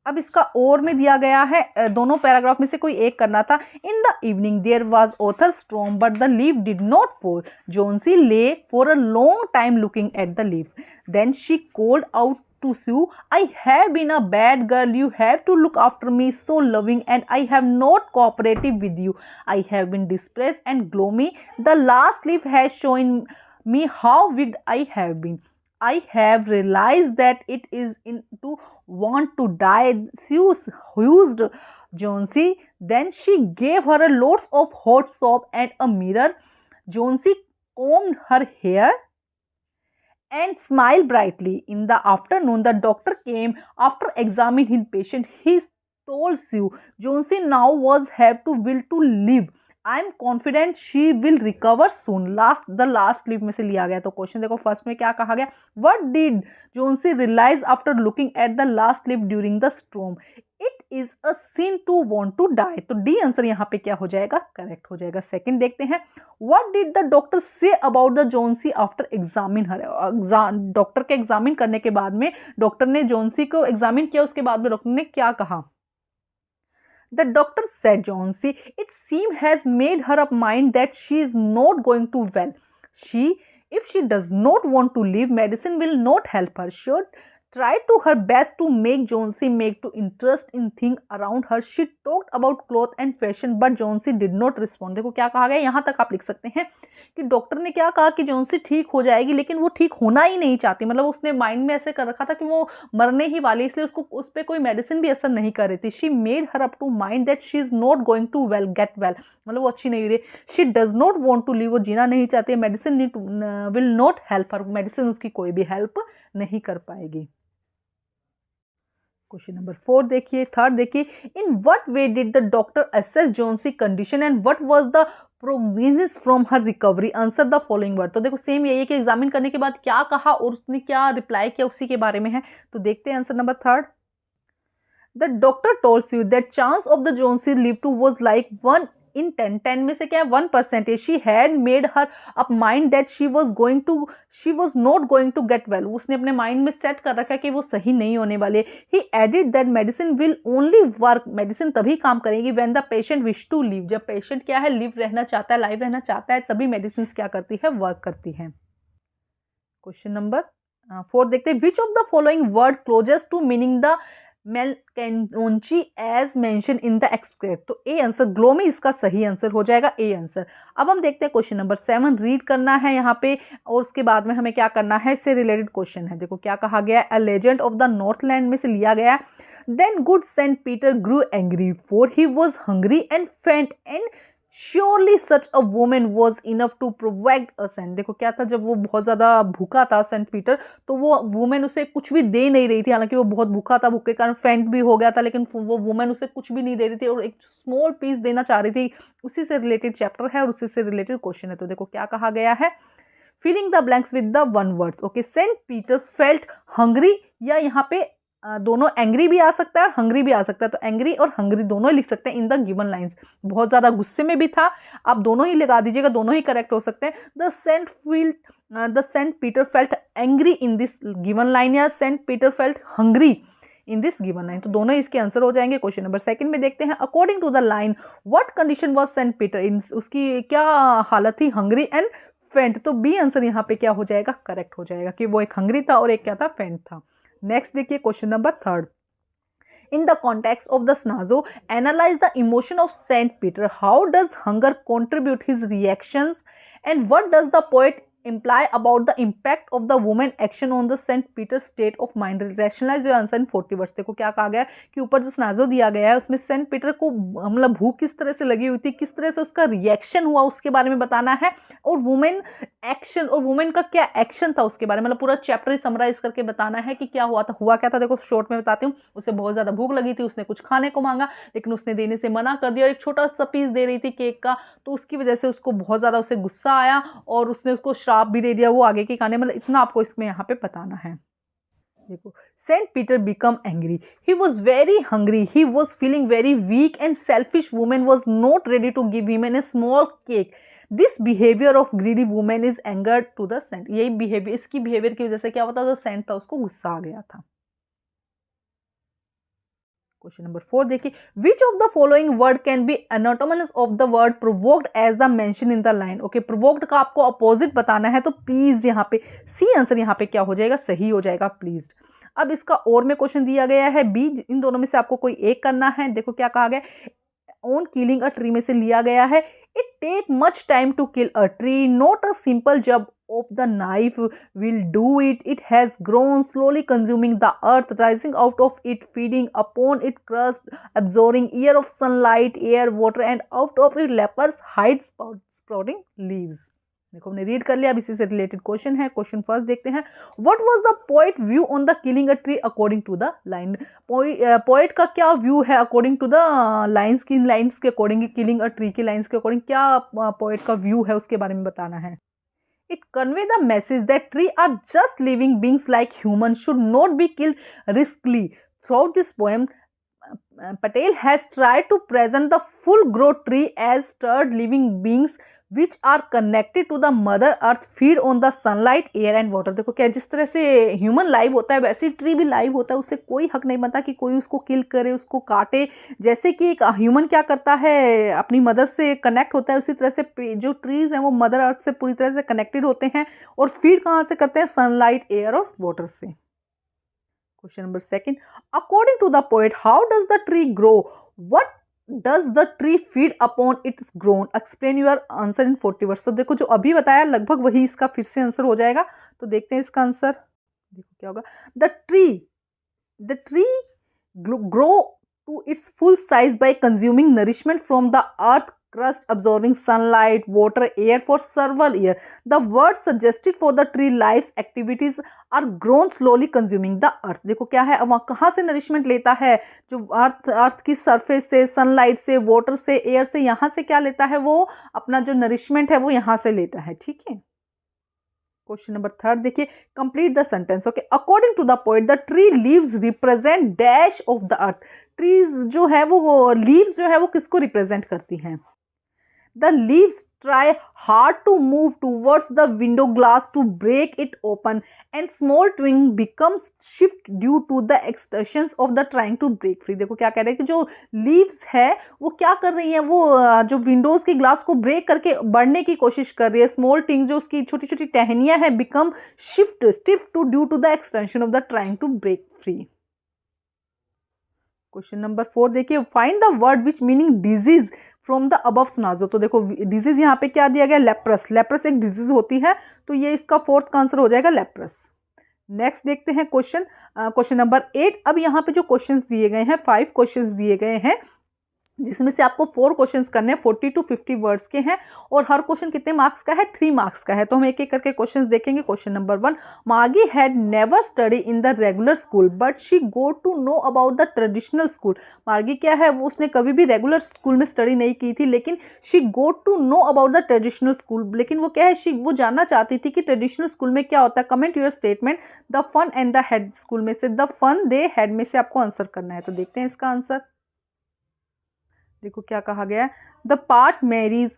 अब इसका और में दिया गया है, दोनों पैराग्राफ में से कोई एक करना था। In the evening there was other storm but the leaf did not fall. Johnsy lay for a long time looking at the leaf, then she called out to Sue, I have been a bad girl, you have to look after me, so loving, and I have not cooperated with you. I have been depressed and gloomy. The last leaf has shown me how wicked I have been. I have realized that it is in to want to die. Sue used Jonesy. Then she gave her a lots of hot soap and a mirror. Jonesy combed her hair and smiled brightly. In the afternoon, the doctor came after examining his patient. He told Sue, Jonesy now was have to will to live. I am confident she will recover soon. The last leaf में से लिया गया। तो question देखो first में क्या कहा गया, What did Jonesy realize after looking at the last leaf during the storm? It is a sin to want to die. तो डी आंसर यहाँ पे क्या हो जाएगा, करेक्ट हो जाएगा। सेकंड देखते हैं, What did the doctor say about the Jonesy after examine her? Doctor के एग्जामिन करने के बाद में, डॉक्टर ने जोन्सी को एग्जामिन किया, उसके बाद में डॉक्टर ने क्या कहा। The doctor said, Jonesy, it seems has made her up mind that she is not going to well. If she does not want to leave, medicine will not help her. Should try to her best to make Jonesy make to interest in things around her. She talked about clothes and fashion, but Jonesy did not respond. देखो क्या कहा गया, यहाँ तक आप लिख सकते हैं कि डॉक्टर ने क्या कहा कि जोन्सी ठीक हो जाएगी, लेकिन वो ठीक होना ही नहीं चाहती। मतलब उसने माइंड में ऐसे कर रखा था कि वो मरने ही वाली, इसलिए उसको उस पर कोई मेडिसिन भी असर नहीं कर रही थी। She made her up to mind that she is not going to get well, मतलब वो अच्छी नहीं रही। She does not want to live, वो जीना नहीं चाहती। Medicine will not help her, medicine उसकी कोई भी हेल्प नहीं कर पाएगी। क्वेश्चन नंबर 4 देखिए, थर्ड देखिए, in what way did the doctor assess Johnsy condition and what was the prognosis from her recovery. Answer the following word. तो देखो सेम यही है कि एग्जामिन करने के बाद क्या कहा और उसने क्या रिप्लाई किया, उसी के बारे में है। तो देखते हैं answer number 3। The doctor told you that chance of the Johnsy live to was like 1 in 10, 10 में से क्या है 1%। She had made her up mind that she was not going to get well. उसने अपने माइंड में set कर रखा है कि वो सही नहीं होने वाले। He added that medicine will only work, medicine तभी काम करेगी when the patient wish to live, जब पेशेंट क्या है लिव रहना चाहता है, लाइव रहना चाहता है, तभी मेडिसिन क्या करती है, वर्क करती है। क्वेश्चन नंबर 4 देखते हैं, which of the following word closest to meaning the melancholy as mention in the extract. तो ए आंसर ग्लोमी इसका सही आंसर हो जाएगा, ए आंसर। अब हम देखते हैं क्वेश्चन नंबर 7, रीड करना है यहाँ पे और उसके बाद में हमें क्या करना है, इससे रिलेटेड क्वेश्चन है। देखो क्या कहा गया है, a legend of the Northland में से लिया गया। Then good Saint Peter grew angry for he was hungry and faint and surely such a woman was enough to provide a saint. देखो क्या था, जब वो बहुत ज्यादा भूखा था सेंट पीटर, तो वो वुमेन उसे कुछ भी दे नहीं रही थी, हालांकि वो बहुत भूखा था, भूख के कारण फेंट भी हो गया था, लेकिन वो वुमेन उसे कुछ भी नहीं दे रही थी और एक स्मॉल पीस देना चाह रही थी। उसी से रिलेटेड चैप्टर है और उसी से रिलेटेड क्वेश्चन है। तो देखो क्या कहा गया है, filling the blanks with the one words. Okay, saint Peter felt hungry, या यहाँ पे दोनों एंग्री भी आ सकता है और हंग्री भी आ सकता है, तो एंग्री और हंग्री दोनों लिख सकते हैं इन द गिवन लाइंस। बहुत ज्यादा गुस्से में भी था, आप दोनों ही लगा दीजिएगा, दोनों ही करेक्ट हो सकते हैं। The Saint Peter felt angry in this given line, या Saint Peter felt hungry in this given line, तो दोनों इसके आंसर हो जाएंगे। क्वेश्चन नंबर सेकंड में देखते हैं, according to the line what condition was Saint Peter in, उसकी क्या हालत थी, हंग्री एंड फेंट। तो बी आंसर यहाँ पे क्या हो जाएगा, करेक्ट हो जाएगा कि वो एक हंग्री था और एक क्या था, फेंट था। नेक्स्ट देखिए question number third, in the context of the snazo analyze the emotion of Saint Peter, how does hunger contribute his reactions, and what does the poet imply about the impact of the woman action on the Saint Peter state of mind, rationalize your answer in 40 words। देखो क्या कहा गया है कि ऊपर जो स्नाजो दिया गया है उसमें सेंट पीटर को मतलब भूख किस तरह से लगी हुई थी, किस तरह से उसका रिएक्शन हुआ उसके बारे में बताना है, और वुमेन एक्शन और वुमेन का क्या एक्शन था उसके बारे में, मतलब पूरा चैप्टर समराइज करके बताना है कि क्या हुआ था। हुआ क्या था, देखो शॉर्ट में बताती हूँ। उसे बहुत ज्यादा भूख लगी थी, उसने कुछ खाने को मांगा, लेकिन उसने देने से मना कर दिया और एक छोटा सा पीस दे रही थी केक का, तो उसकी वजह से उसको बहुत ज्यादा उसे गुस्सा आया और उसने उसको श्राप भी दे दिया वो आगे के खाने, मतलब इतना आपको इसमें यहाँ पे बताना है। देखो, saint Peter become angry, he was very hungry, he was feeling very weak and selfish women was not ready to give him an a small cake, this behaviour of greedy women is anger to the saint. यही behaviour, इसकी behaviour की वजह से क्या होता, जो Saint था उसको गुस्सा आ गया था। क्वेश्चन नंबर 4 देखिए, which of the following word can be antonyms of the word provoked as the mention in the line. Okay, provoked का आपको अपोजिट बताना है, तो प्लीज यहाँ पे सी आंसर यहाँ पे क्या हो जाएगा, सही हो जाएगा प्लीज। अब इसका और में क्वेश्चन दिया गया है बी, इन दोनों में से आपको कोई एक करना है। देखो क्या कहा गया, ऑन किलिंग अ ट्री में से लिया गया है, it take much time to kill a tree, not a simple job of the knife will do it, it has grown slowly consuming the earth, rising out of it, feeding upon it crust, absorbing air of sunlight, air, water, and out of it lepers hide sprouting leaves। देखो हमने read कर लिया, अब इसी से related question है। Question first देखते हैं, what was the poet view on the killing a tree according to the line. Poet का क्या व्यू है अकॉर्डिंग टू द लाइन्स की, लाइन्स के अकॉर्डिंग, किलिंग अ ट्री की लाइन्स के अकॉर्डिंग क्या पोएट का व्यू है उसके बारे में बताना है। It convey the message that trees are just living beings like humans, should not be killed riskily. Throughout this poem, Patel has tried to present the full grown tree as sturdy living beings which are connected to the mother earth, feed on the sunlight, air and water। देखो क्या, जिस तरह से human live होता है वैसे tree भी live होता है, उसे कोई हक नहीं बनता कि कोई उसको किल करे, उसको काटे। जैसे कि एक ह्यूमन क्या करता है, अपनी मदर से कनेक्ट होता है, उसी तरह से जो ट्रीज हैं वो मदर अर्थ से पूरी तरह से कनेक्टेड होते हैं और फीड कहाँ से करते हैं, सनलाइट, एयर और वाटर से। Question number second, according to the poet how does the tree grow, what does the tree feed upon its grown, explain your answer in 40 words. तो देखो जो अभी बताया लगभग वही इसका फिर से आंसर हो जाएगा, तो देखते हैं इसका आंसर। देखो क्या होगा, the tree grow to its full size by consuming nourishment from the earth crust, absorbing sunlight, water, air for several years. The word suggested for the tree life's activities are grown slowly consuming the earth। देखो क्या है, वहाँ कहाँ से nourishment लेता है, जो अर्थ की सरफेस से, सनलाइट से, वाटर से, एयर से, यहाँ से क्या लेता है, वो अपना जो नरिशमेंट है वो यहाँ से लेता है। ठीक है, क्वेश्चन नंबर थर्ड देखिए, complete the sentence. Okay, according to the poet the tree leaves represent dash of the earth. Trees जो है वो लीव्स जो है वो किसको रिप्रेजेंट करती हैं, The leaves try hard to move towards the window glass to break it open, and small twig becomes shift due to the exertions of the trying to break free। देखो क्या कह रहे हैं कि जो लीव्स है वो क्या कर रही है, वो जो विंडोज के ग्लास को ब्रेक करके बढ़ने की कोशिश कर रही है। स्मॉल टिंग जो उसकी छोटी छोटी टहनियां है, become shift stiff to due to the extension of the trying to break free. Question number 4 देखिए, find the word which meaning disease from the above stanza. तो देखो डिजीज यहाँ पे क्या दिया गया, लेप्रस। लेप्रस एक डिजीज होती है, तो ये इसका फोर्थ का आंसर हो जाएगा लेप्रस। नेक्स्ट देखते हैं क्वेश्चन नंबर 8। अब यहाँ पे जो क्वेश्चंस दिए गए हैं, 5 क्वेश्चंस दिए गए हैं, जिसमें से आपको 4 क्वेश्चंस करने हैं, 40 to 50 वर्ड्स के हैं और हर क्वेश्चन कितने मार्क्स का है, 3 मार्क्स का है। तो हम एक एक करके क्वेश्चंस देखेंगे। Question number 1, Maggie had never study in the regular school but she go to know about the traditional school. Maggie क्या है, वो उसने कभी भी रेगुलर स्कूल में स्टडी नहीं की थी, लेकिन she go to know about the traditional school, लेकिन वो क्या है, वो जानना चाहती थी कि ट्रेडिशनल स्कूल में क्या होता है। Comment your statement, the fun and the head. School में से द फन दे हैड में से आपको आंसर करना है। तो देखते हैं इसका आंसर। देखो क्या कहा गया है, the part Mary's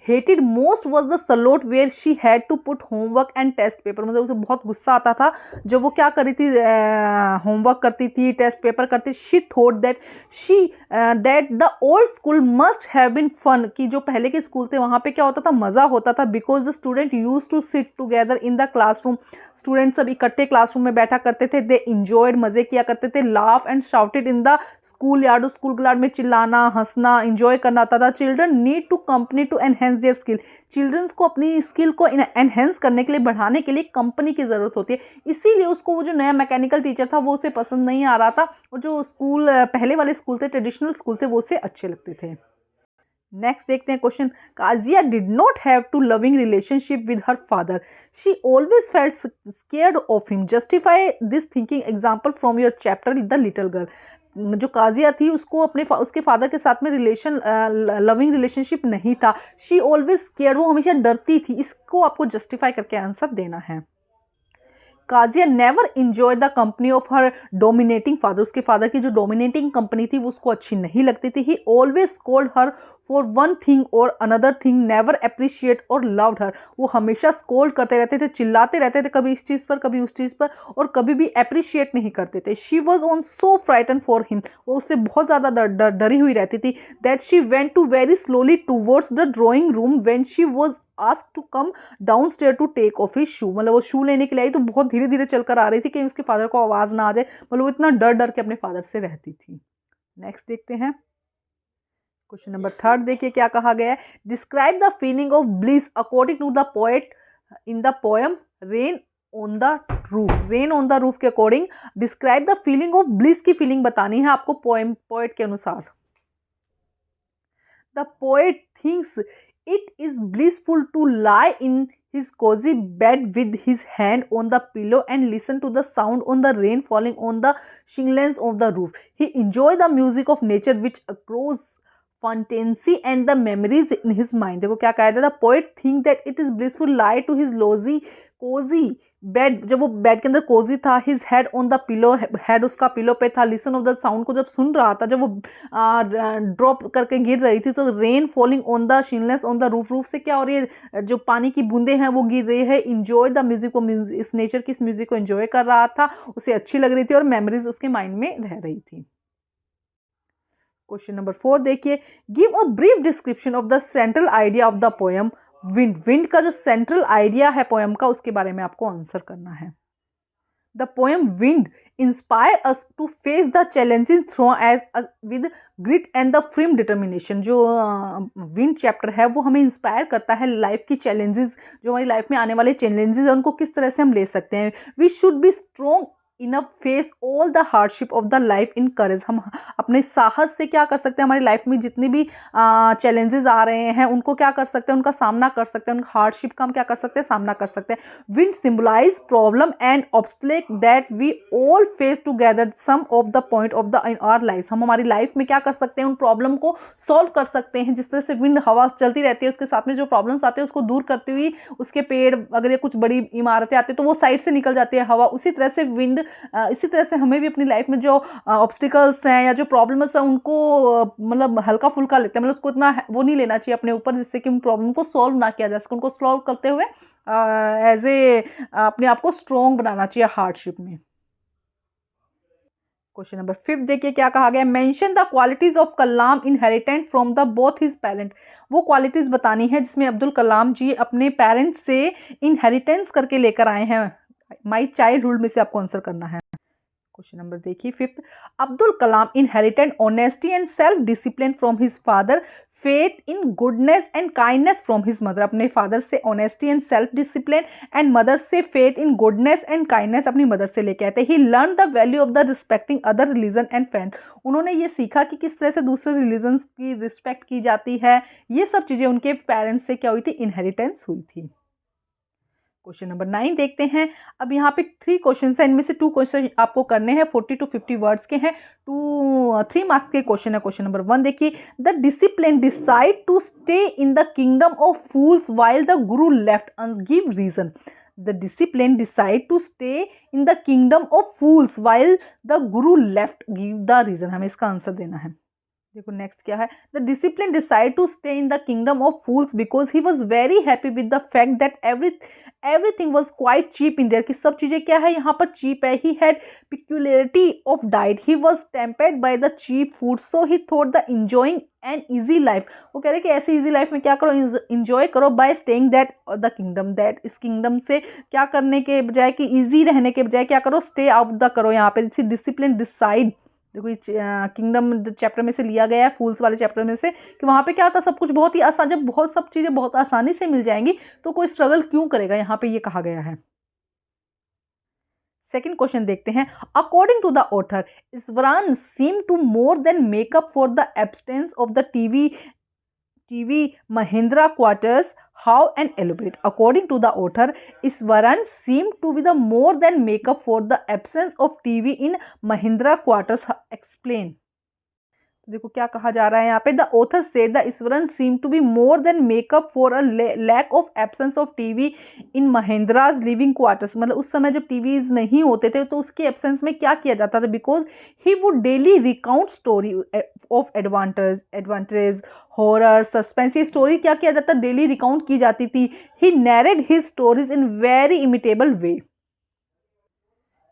hated most was the slot where she had to put homework and test paper. मतलब उसे बहुत गुस्सा आता था जब वो क्या करी थी, होमवर्क करती थी, टेस्ट पेपर करती। She thought that the old school must have been fun, कि जो पहले के स्कूल थे वहाँ पे क्या होता था, मज़ा होता था। Because the student use to sit together in the classroom, student सब इकट्ठे क्लासरूम में बैठा करते थे। दे इंजॉयड, मज़े किया करते थे। Laugh and shouted in the school yard, school yard में चिल्लाना, हंसना, इंजॉय करना होता था। Children need to company to enhance their skill, childrens को अपनी स्किल को एनहेंस करने के लिए, बढ़ाने के लिए कंपनी की ज़रूरत होती है। इसीलिए उसको वो जो नया मैकेनिकल टीचर था वो उसे पसंद नहीं आ रहा था, और जो स्कूल पहले वाले स्कूल थे, ट्रेडिशनल स्कूल थे, वो उसे अच्छे लगते थे। नेक्स्ट देखते हैं question, Kezia did not have to loving relationship with her father, she always felt scared of him, justify this thinking, example from your chapter the little girl. जो काजिया थी उसको उसके फादर के साथ में लविंग रिलेशनशिप नहीं था। She always scared, वो हमेशा डरती थी। इसको आपको जस्टिफाई करके आंसर देना है। Kezia never enjoy the company of her dominating father, उसके फादर की जो डोमिनेटिंग कंपनी थी वो उसको अच्छी नहीं लगती थी। ही always scold her for one thing और अनदर थिंग, नेवर अप्रिशिएट और लव्ड हर, वो हमेशा स्कोल्ड करते रहते थे, चिल्लाते रहते थे, कभी इस चीज़ पर कभी उस चीज़ पर, और कभी भी अप्रिशिएट नहीं करते थे। She was on so frightened for him, वो उससे बहुत ज़्यादा डरी हुई रहती थी। That she went to very slowly towards the drawing room when she was asked to come down stair to take off his shoe. मतलब वो शू लेने के लिए आई तो बहुत धीरे धीरे चलकर आ रही थी कि उसके फादर को आवाज़ ना आ जाए। मतलब वो इतना डर डर के अपने फादर से रहती थी। नेक्स्ट देखते हैं क्वेश्चन नंबर 3, देखिए क्या कहा गया है। Describe the feeling of bliss according to the poet in the poem rain on the roof. Rain on the roof के according describe the feeling of bliss की फीलिंग बतानी है आपको पोएट के अनुसार। The poet thinks it is blissful to lie in his cozy bed with his hand on the pillow and listen to the sound on the rain falling on the shingles of the roof. He enjoys the music of nature which accrues fantasy and the memories in his mind. देखो क्या कहा था, the poet think that it is blissful lie to his cozy bed, जब वो bed के अंदर Cozi था, his head on the pillow, head उसका पिलो पे था, लिसन ऑफ द साउंड को जब सुन रहा था, जब वो ड्रॉप करके गिर रही थी, तो rain falling on the shingles on the roof, roof से क्या हो रही है, जो पानी की बूंदे हैं वो गिर रही है। इंजॉय द म्यूजिक, को इस नेचर की इस म्यूजिक को एंजॉय कर रहा था, उसे अच्छी लग रही थी और मेमोरीज उसके माइंड में रह रही थी। क्वेश्चन नंबर 4 देखिए, give a brief description of the central idea of the poem wind. Wind का जो सेंट्रल आइडिया है पोएम का, उसके बारे में आपको आंसर करना है। The poem wind inspire us to face the challenges through age with grit and the firm determination. जो विंड चैप्टर है वो हमें इंस्पायर करता है लाइफ की चैलेंजेस, जो हमारी लाइफ में आने वाले चैलेंजेस हैं उनको किस तरह से हम ले सकते हैं। We should be strong enough face all the hardship of the life in courage. हम अपने साहस से क्या कर सकते हैं, हमारी लाइफ में जितनी भी चैलेंजेस आ रहे हैं उनको क्या कर सकते हैं, उनका सामना कर सकते हैं, उनका हार्डशिप का हम क्या कर सकते हैं, सामना कर सकते हैं। Wind symbolize problem and obstacle that we all face together some of the point of the in our life. हम हमारी लाइफ में क्या कर सकते हैं, उन प्रॉब्लम को सॉल्व कर सकते हैं। जिस तरह से विंड, हवा चलती रहती है, उसके साथ में जो प्रॉब्लम्स आते हैं उसको दूर करती हुई, उसके पेड़ अगर ये कुछ बड़ी इमारतें आती हैं तो वो साइड से निकल जाती है हवा। उसी तरह से विंड, इसी तरह से हमें भी अपनी लाइफ में जो ऑब्स्टिकल्स हैं या जो प्रॉब्लम्स हैं उनको मतलब हल्का फुल्का लेते हैं, मतलब उसको इतना वो नहीं लेना चाहिए अपने ऊपर जिससे कि उन प्रॉब्लम को सॉल्व ना किया जा सके। उनको सॉल्व करते हुए एज ए अपने आप को स्ट्रॉन्ग बनाना चाहिए हार्डशिप में। क्वेश्चन नंबर 5 देखिए क्या कहा गया, mention the qualities of Kalam inherent from the both his parent. वो क्वालिटीज बतानी है जिसमें अब्दुल कलाम जी अपने पेरेंट्स से इनहेरिटेंस करके लेकर आए हैं। माई चाइल्डहुड में से आपको आंसर करना है। क्वेश्चन नंबर देखिए 5th, Abdul Kalam inherited honesty and self discipline from his father, faith in goodness and kindness from his mother. अपने फादर से honesty and self discipline and mother से faith in goodness and kindness अपनी mother से लेके आए थे। He learn the value of the respecting other religion and faith. उन्होंने ये सीखा कि किस तरह से दूसरे रिलीजन की रिस्पेक्ट की जाती है। ये सब चीज़ें उनके पेरेंट्स से क्या हुई थी, इनहेरिटेंस हुई थी। क्वेश्चन नंबर 9 देखते हैं। अब यहाँ पे 3 क्वेश्चन है, इनमें से 2 क्वेश्चन आपको करने हैं, 40 to 50 वर्ड्स के हैं, 3 मार्क्स के क्वेश्चन है। क्वेश्चन नंबर 1 देखिए, the discipline decide to stay in the kingdom of fools while the guru left us, give reason. The discipline decide to stay in the kingdom of fools while the guru left, give the reason. हमें इसका answer देना है। देखो next क्या है, the discipline decide to stay in the kingdom of fools because he was very happy with the fact that everything was quite cheap in there, कि सब चीजें क्या है यहाँ पर चीप है। He had peculiarity of diet, he was tempered by the cheap food, so he thought the enjoying an easy life. वो कह रहे कि ऐसी ईजी लाइफ में क्या करो, इंजॉय करो bye staying that the kingdom, that इस किंगडम से क्या करने के बजाय, कि ईजी रहने के बजाय क्या करो, स्टे आउट द करो। यहाँ पे डिसिप्लिन डिसाइड, देखो किंगडम चैप्टर में से लिया गया है, फूल्स वाले चैप्टर में से, कि वहां पे क्या था, सब कुछ बहुत ही आसान, जब बहुत सब चीजें बहुत आसानी से मिल जाएंगी तो कोई स्ट्रगल क्यों करेगा, यहाँ पे ये कहा गया है। सेकेंड क्वेश्चन देखते हैं। According to the author, Iswaran seem to more than makeup for the absence of the TV Mahindra quarters. How and elaborate? According to the author, Iswaran seemed to be the more than makeup for the absence of TV in Mahindra quarters. Explain. देखो क्या कहा जा रहा है यहाँ पे, the author से the Iswaran seem to be more than makeup for a lack of absence of TV in Mahendra's living quarters. मतलब उस समय जब टीवीज नहीं होते थे तो उसके एब्सेंस में क्या किया जाता था, because he would daily recount story of advantage horror suspense. ये स्टोरी क्या किया जाता, डेली रिकाउंट की जाती थी। He narrated his stories in very imitable way.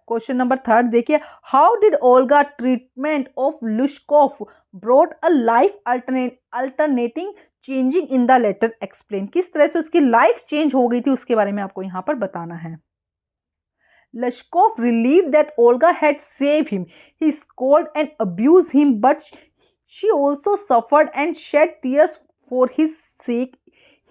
Question number 3 देखिए, how did Olga treatment of Lushkoff brought a life alternating changing in the latter, explain. किस तरह से उसकी लाइफ चेंज हो गई थी उसके बारे में आपको यहाँ पर बताना है। लश्कोफ relieved that Olga had saved him. He scolded and abused him, but she also suffered and shed tears for his sake.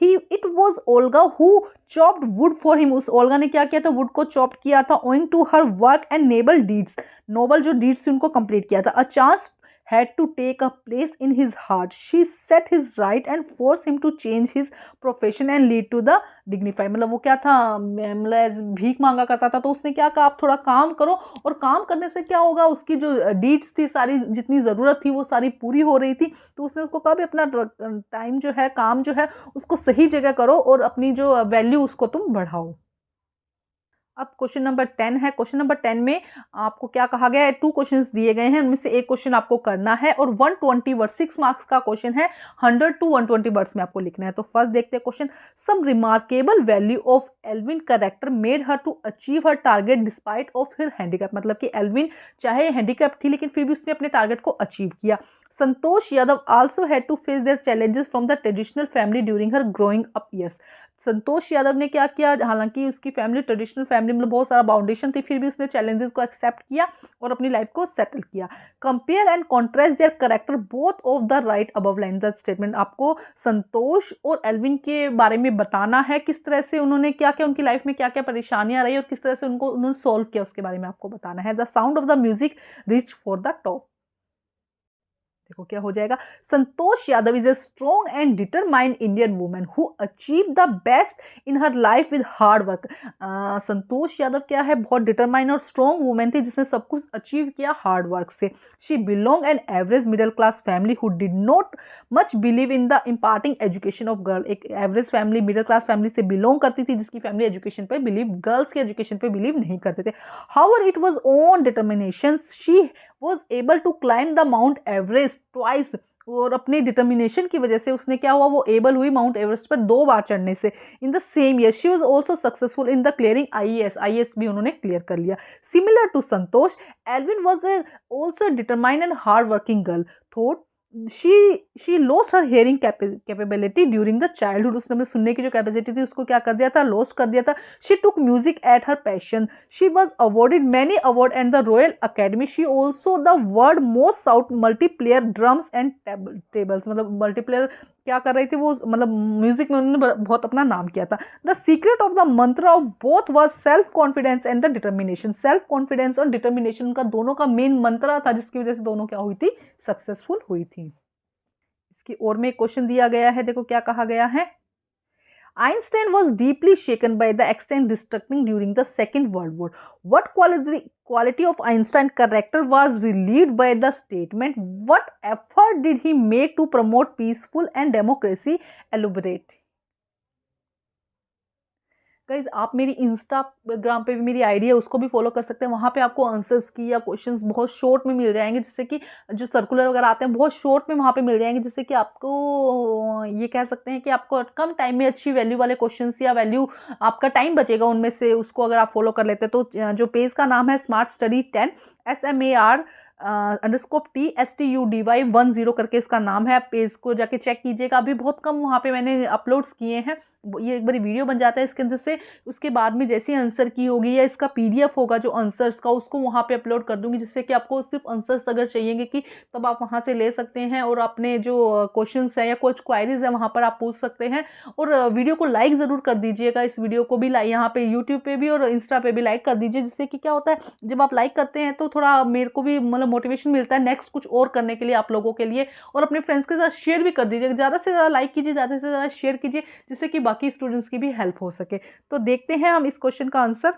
It was Olga who chopped wood for him. उस ओल्गा ने क्या किया था, वुड को chop किया था, owing to her work and noble deeds. Noble जो deeds थी उनको कंप्लीट किया था। A chance had to take a place in his heart. She set his right and forced him to change his profession and lead to the dignified. मतलब वो क्या था, मतलब भीख मांगा करता था, तो उसने क्या कहा, आप थोड़ा काम करो, और काम करने से क्या होगा, उसकी जो डीड्स थी सारी, जितनी ज़रूरत थी वो सारी पूरी हो रही थी। तो उसने उसको कहा भी अपना टाइम जो है, काम जो है, उसको सही जगह करो और अपनी जो वैल्यू उसको तुम बढ़ाओ। अब क्वेश्चन नंबर 10 है। क्वेश्चन नंबर 10 में आपको क्या कहा गया है, 2 क्वेश्चंस दिए गए हैं, उनमें से एक क्वेश्चन आपको करना है और 120 वर्ड 6 मार्क्स का क्वेश्चन है, 100 to 120 वर्ड्स में आपको लिखना है। तो फर्स्ट देखते हैं question, some remarkable value of Elvin character made her to achieve her target despite of her handicap. मतलब कि एल्विन चाहे हैंडीकैप थी लेकिन फिर भी उसने अपने टारगेट को अचीव किया। Santosh Yadav also had to face their challenges from the traditional family during her growing up years. Santosh Yadav ने क्या किया, हालांकि उसकी फैमिली ट्रेडिशनल फैमिली में बहुत सारा बाउंडेशन थी, फिर भी उसने चैलेंजेस को एक्सेप्ट किया और अपनी लाइफ को सेटल किया। Compare and contrast their character both of the right above line the statement. आपको संतोष और एल्विन के बारे में बताना है, किस तरह से उन्होंने क्या क्या, उनकी लाइफ में क्या क्या परेशानियां रही और किस तरह से उन्होंने सॉल्व किया, उसके बारे में आपको बताना है। The sound of the music reach for the top. देखो क्या हो जाएगा, Santosh Yadav is a strong and determined Indian woman who achieve the best in her life with hard work. Santosh Yadav क्या है, बहुत डिटरमाइंड और स्ट्रॉन्ग वुमेन थी जिसने सब कुछ अचीव किया हार्ड वर्क से। She belong an average middle class family who did not much believe in the imparting education of girl. एक average family, middle class family से बिलोंग करती थी जिसकी फैमिली एजुकेशन पे बिलीव, गर्ल्स के education पे believe नहीं करते थे। However it was on determination she was able to climb the Mount Everest twice। और अपनी डिटर्मिनेशन की वजह से उसने क्या हुआ, वो एबल हुई माउंट एवरेस्ट पर 2 बार चढ़ने से। In the same year she was also successful in the clearing IAS भी उन्होंने क्लियर कर लिया। Similar to Santosh, Elvin was also determined and hard working girl. Thought she lost her hearing capability during the childhood. उसने अपने सुनने की जो capacity थी उसको क्या कर दिया था, लॉस्ट कर दिया था. She took music at her passion. She was awarded many award and the Royal Academy. She also the world most sought multiplayer drums and tables. मतलब multiplayer क्या कर रही थी वो, मतलब म्यूजिक में उन्होंने बहुत अपना नाम किया था. द सीक्रेट ऑफ द मंत्र of both was self confidence and the determination. Self confidence और डिटर्मिनेशन का दोनों का मेन मंत्र था जिसकी वजह से दोनों क्या हुई थी, सक्सेसफुल हुई थी. इसकी और में एक क्वेश्चन दिया गया है, देखो क्या कहा गया है. Einstein was deeply shaken by the extent destructing during the Second World War. What quality of Einstein character was relieved by the statement? What effort did he make to promote peaceful and democracy? Elaborate. Guys आप मेरी Instagram पे भी मेरी ID है उसको भी follow कर सकते हैं. वहाँ पे आपको आंसर्स की या क्वेश्चंस बहुत शॉर्ट में मिल जाएंगे, जिससे कि जो सर्कुलर वगैरह आते हैं बहुत शॉर्ट में वहाँ पे मिल जाएंगे, जिससे कि आपको ये कह सकते हैं कि आपको कम टाइम में अच्छी वैल्यू वाले क्वेश्चंस या वैल्यू आपका टाइम बचेगा उनमें से, उसको अगर आप फॉलो कर लेते हैं. तो जो पेज का नाम है स्मार्ट स्टडी 10 SMAR_TSTUDY10 करके इसका नाम है. आप पेज को जाके चेक कीजिएगा. अभी बहुत कम वहाँ पे मैंने अपलोड्स किए हैं. ये एक बारी वीडियो बन जाता है इसके अंदर से, उसके बाद में जैसे आंसर की होगी या इसका पीडीएफ होगा जो आंसर्स का, उसको वहाँ पे अपलोड कर दूंगी, जिससे कि आपको सिर्फ आंसर्स अगर चाहिएंगे कि तब आप वहाँ से ले सकते हैं और अपने जो क्वेश्चंस हैं या कुछ क्वायरीज है वहाँ पर आप पूछ सकते हैं. और वीडियो को लाइक ज़रूर कर दीजिएगा. इस वीडियो को भी यहाँ पे यूट्यूब पे भी और इंस्टा पे भी लाइक कर दीजिए, जिससे कि क्या होता है जब आप लाइक करते हैं तो थोड़ा मेरे को भी मतलब मोटिवेशन मिलता है नेक्स्ट कुछ और करने के लिए आप लोगों के लिए. और अपने फ्रेंड्स के साथ शेयर भी कर दीजिए. ज़्यादा से ज़्यादा लाइक कीजिए, ज़्यादा से ज़्यादा शेयर कीजिए, जिससे कि बाकी स्टूडेंट्स की भी हेल्प हो सके. तो देखते हैं हम इस क्वेश्चन का आंसर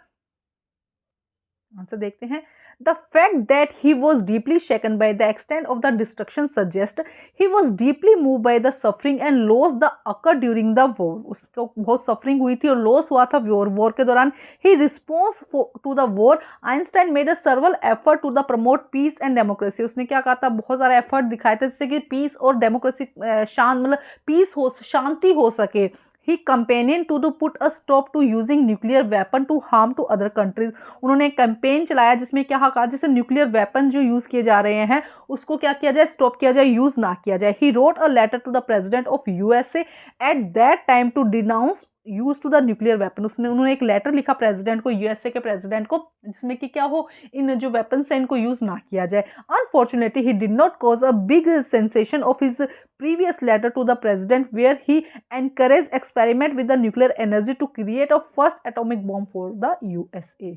देखते हैं. The fact that he was deeply shaken by the extent of the destruction suggests he was deeply moved by the suffering and loss that occurred during the war. उसको बहुत सफरिंग हुई थी और loss हुआ था war के दौरान. He response to the war, Einstein made a several effort to the promote peace and democracy. उसने क्या कहा था, बहुत सारा एफर्ट दिखाया था जिससे कि पीस और डेमोक्रेसी शांत मतलब पीस हो, शांति हो सके. He campaigned to put a stop to using nuclear weapon to harm to other countries. उन्होंने एक कैंपेन चलाया जिसमें क्या कहा, जैसे न्यूक्लियर वेपन जो यूज किए जा रहे हैं उसको क्या किया जाए, स्टॉप किया जाए, यूज ना किया जाए. He wrote a letter to the president of USA at that time to denounce use to the nuclear weapon. उन्होंने एक लेटर लिखा प्रेसिडेंट को, यूएसए के प्रेसिडेंट को, जिसमें कि क्या हो, इन जो वेपन्स हैं इनको यूज ना किया जाए. Unfortunately he did not cause a big sensation of his previous letter to the president where he encouraged experiment with the nuclear energy to create a first atomic bomb for the USA.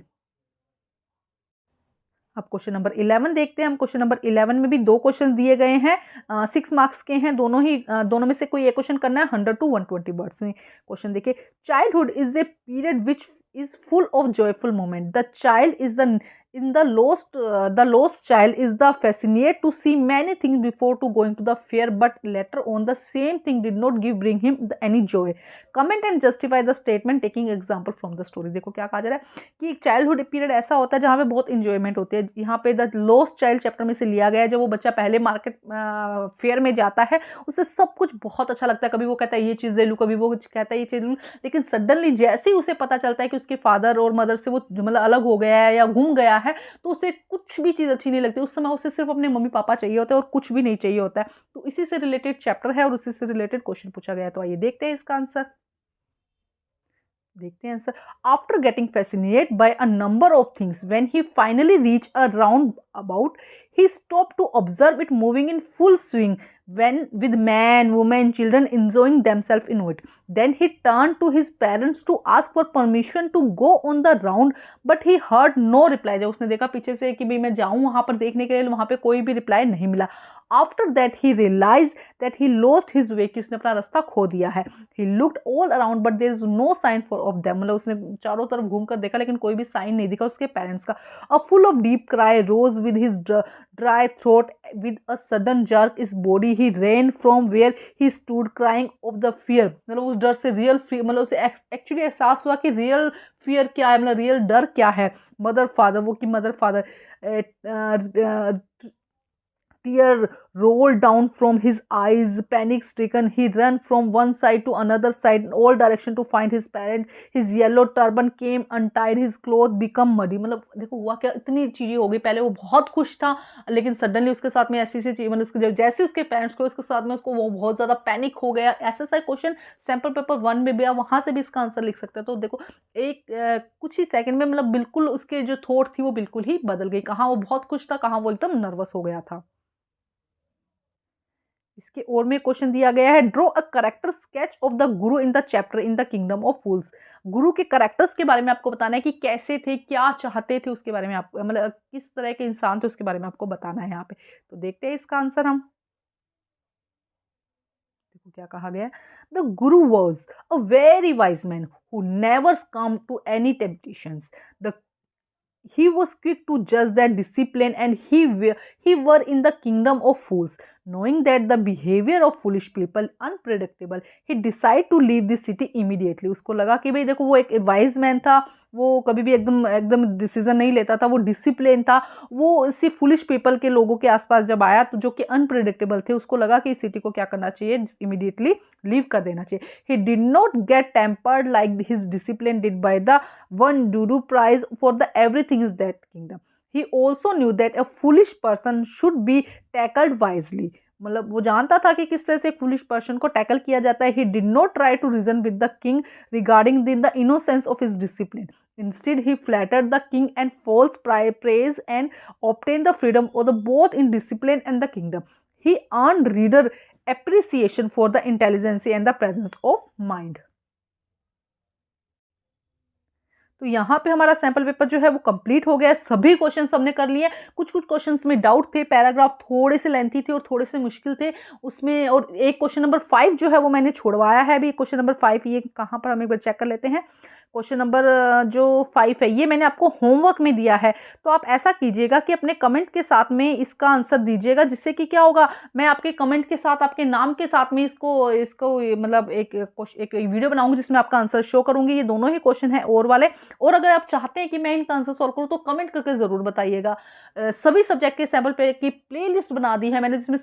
अब question number 11 देखते हैं हम. Question number 11 में भी दो question दिए गए हैं, 6 मार्क्स के हैं दोनों में से कोई एक क्वेश्चन करना है 100 to 120 वर्ड्स में. क्वेश्चन देखिए. Childhood is a period which is full of joyful moment. The child is the lost child is the fascinate to see many things before to going to the fair, but later on the same thing did not bring him any joy. Comment and justify the statement taking example from the story. देखो क्या कहा जा रहा है कि एक childhood period ऐसा होता है जहाँ पे बहुत इंजॉयमेंट होती है. यहाँ पे द लॉस्ट चाइल्ड चैप्टर में से लिया गया है. जब वो बच्चा पहले मार्केट फेयर में जाता है उसे सब कुछ बहुत अच्छा लगता है. कभी वो कहता है ये चीज़ ले लूँ, कभी वो कहता है ये चीज़ ले लूँ, लेकिन सडनली जैसे ही उसे पता चलता है कि उसके फादर और मदर से वो मतलब अलग हो गया है या घूम गया है तो उसे कुछ भी चीज़ अच्छी नहीं लगती. उस समय उसे सिर्फ अपने मम्मी पापा चाहिए होते हैं और कुछ भी नहीं चाहिए होता है. तो इसी से रिलेटेड चैप्टर है और उसी से रिलेटेड क्वेश्चन पूछा गया है. तो आइए देखते हैं इसका आंसर. देखते हैं answer. After getting fascinated by a number of things when he finally reach a round about he stopped to observe it moving in full swing when with man, women, children enjoying themselves in it. Then he turned to his parents to ask for permission to go on the round, but he heard no reply. जब उसने देखा पीछे से कि भाई मैं जाऊं वहां पर देखने के लिए, वहां पे कोई भी रिप्लाई नहीं मिला. After that he realized that he lost his way, कि उसने अपना रास्ता खो दिया है. He looked all around but there is no sign for of them. मतलब उसने चारों तरफ घूमकर देखा लेकिन कोई भी साइन नहीं दिखा उसके पेरेंट्स का. A full of deep cry rose with his dry throat. With a sudden jerk his body he ran from where he stood crying of the fear. मतलब उस डर से रियल fear, मतलब उसे एक्चुअली एहसास हुआ कि रियल फियर क्या है, मतलब रियल डर क्या है. मदर फादर, वो की mother father tear rolled down from his eyes. Panic stricken, he ran from one side to another side in all direction to find his parent. His yellow turban came untied, his clothes become muddy. मतलब देखो हुआ क्या, इतनी चीजें हो गई। पहले वो बहुत खुश था, लेकिन सडनली उसके साथ में ऐसी सी चीज, मतलब उसके जैसे उसके पेरेंट्स को उसके साथ में उसको वो बहुत ज्यादा पैनिक हो गया। ऐसा सा क्वेश्चन सैम्पल पेपर 1 में भी, आप वहां से भी इसका आंसर लिख सकते हैं। तो देखो एक कुछ ही सेकंड में मतलब बिल्कुल उसके जो थॉट थी वो बिल्कुल ही बदल गई। कहाँ वो बहुत खुश था, कहाँ वो एकदम नर्वस हो गया था। इसके और में क्वेश्चन दिया गया है, draw a character sketch of the guru in the chapter in the kingdom of fools. Guru के करेक्टर्स के बारे में आपको बताना है कि कैसे थे, क्या चाहते थे, उसके बारे में आप मतलब किस तरह के इंसान थे उसके बारे में आपको बताना है यहाँ पे। तो देखते हैं इसका आंसर हम। देखो क्या कहा गया है, the guru was a very wise man who never come to any temptations. The he was quick to judge that discipline, and he were in the kingdom of fools. Knowing that the behavior of foolish people unpredictable, he decided to leave the city immediately. उसको लगा कि भाई देखो वो एक wise man था, वो कभी भी एकदम एकदम डिसीजन नहीं लेता था, वो डिसिप्लिन था। वो इसी फुलिश पीपल के लोगों के आसपास जब आया तो जो कि अनप्रिडिक्टेबल थे, उसको लगा कि इस सिटी को क्या करना चाहिए, इमीडिएटली लीव कर देना चाहिए। ही did not gate tempered like his discipline did by the one Duru prize for the everything is that kingdom. He also knew that a foolish person should be tackled wisely. मतलब वो जानता था कि किस तरह से फुलिश पर्सन को tackle किया जाता है। He did not try to reason with the king regarding the innocence of his discipline. Instead he flattered the king and false praise and obtained the freedom of the both in discipline and the kingdom. He earned reader appreciation for the intelligence and the presence of mind. तो यहाँ पे हमारा sample paper जो है वो complete हो गया। सभी क्वेश्चन हमने कर लिए। कुछ कुछ क्वेश्चंस में डाउट थे, पैराग्राफ थोड़े से लेंथी थे और थोड़े से मुश्किल थे उसमें। और एक क्वेश्चन नंबर 5 जो है वो मैंने छोड़वाया है अभी। क्वेश्चन नंबर 5 ये कहाँ पर, हम एक बार चेक कर लेते हैं। क्वेश्चन नंबर जो 5 है ये मैंने आपको होमवर्क में दिया है। तो आप ऐसा कीजिएगा कि अपने कमेंट के साथ में इसका आंसर दीजिएगा, जिससे कि क्या होगा, मैं आपके कमेंट के साथ आपके नाम के साथ में इसको मतलब एक वीडियो बनाऊंगी जिसमें आपका आंसर शो करूंगी। ये दोनों ही क्वेश्चन है और वाले। और अगर आप चाहते हैं कि मैं इनका आंसर सॉल्व करूं तो कमेंट करके जरूर बताइएगा। सभी सब्जेक्ट के सैंपल पेपर की प्लेलिस्ट बना दी है मैंने, जिसमें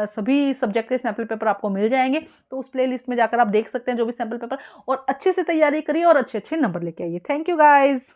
सभी सब्जेक्ट के सैंपल पेपर आपको मिल जाएंगे। तो उस प्लेलिस्ट में जाकर आप देख सकते हैं जो भी सैंपल पेपर, और अच्छे से तैयारी करिए और अच्छे अच्छे नंबर लेके आइए। Thank you guys.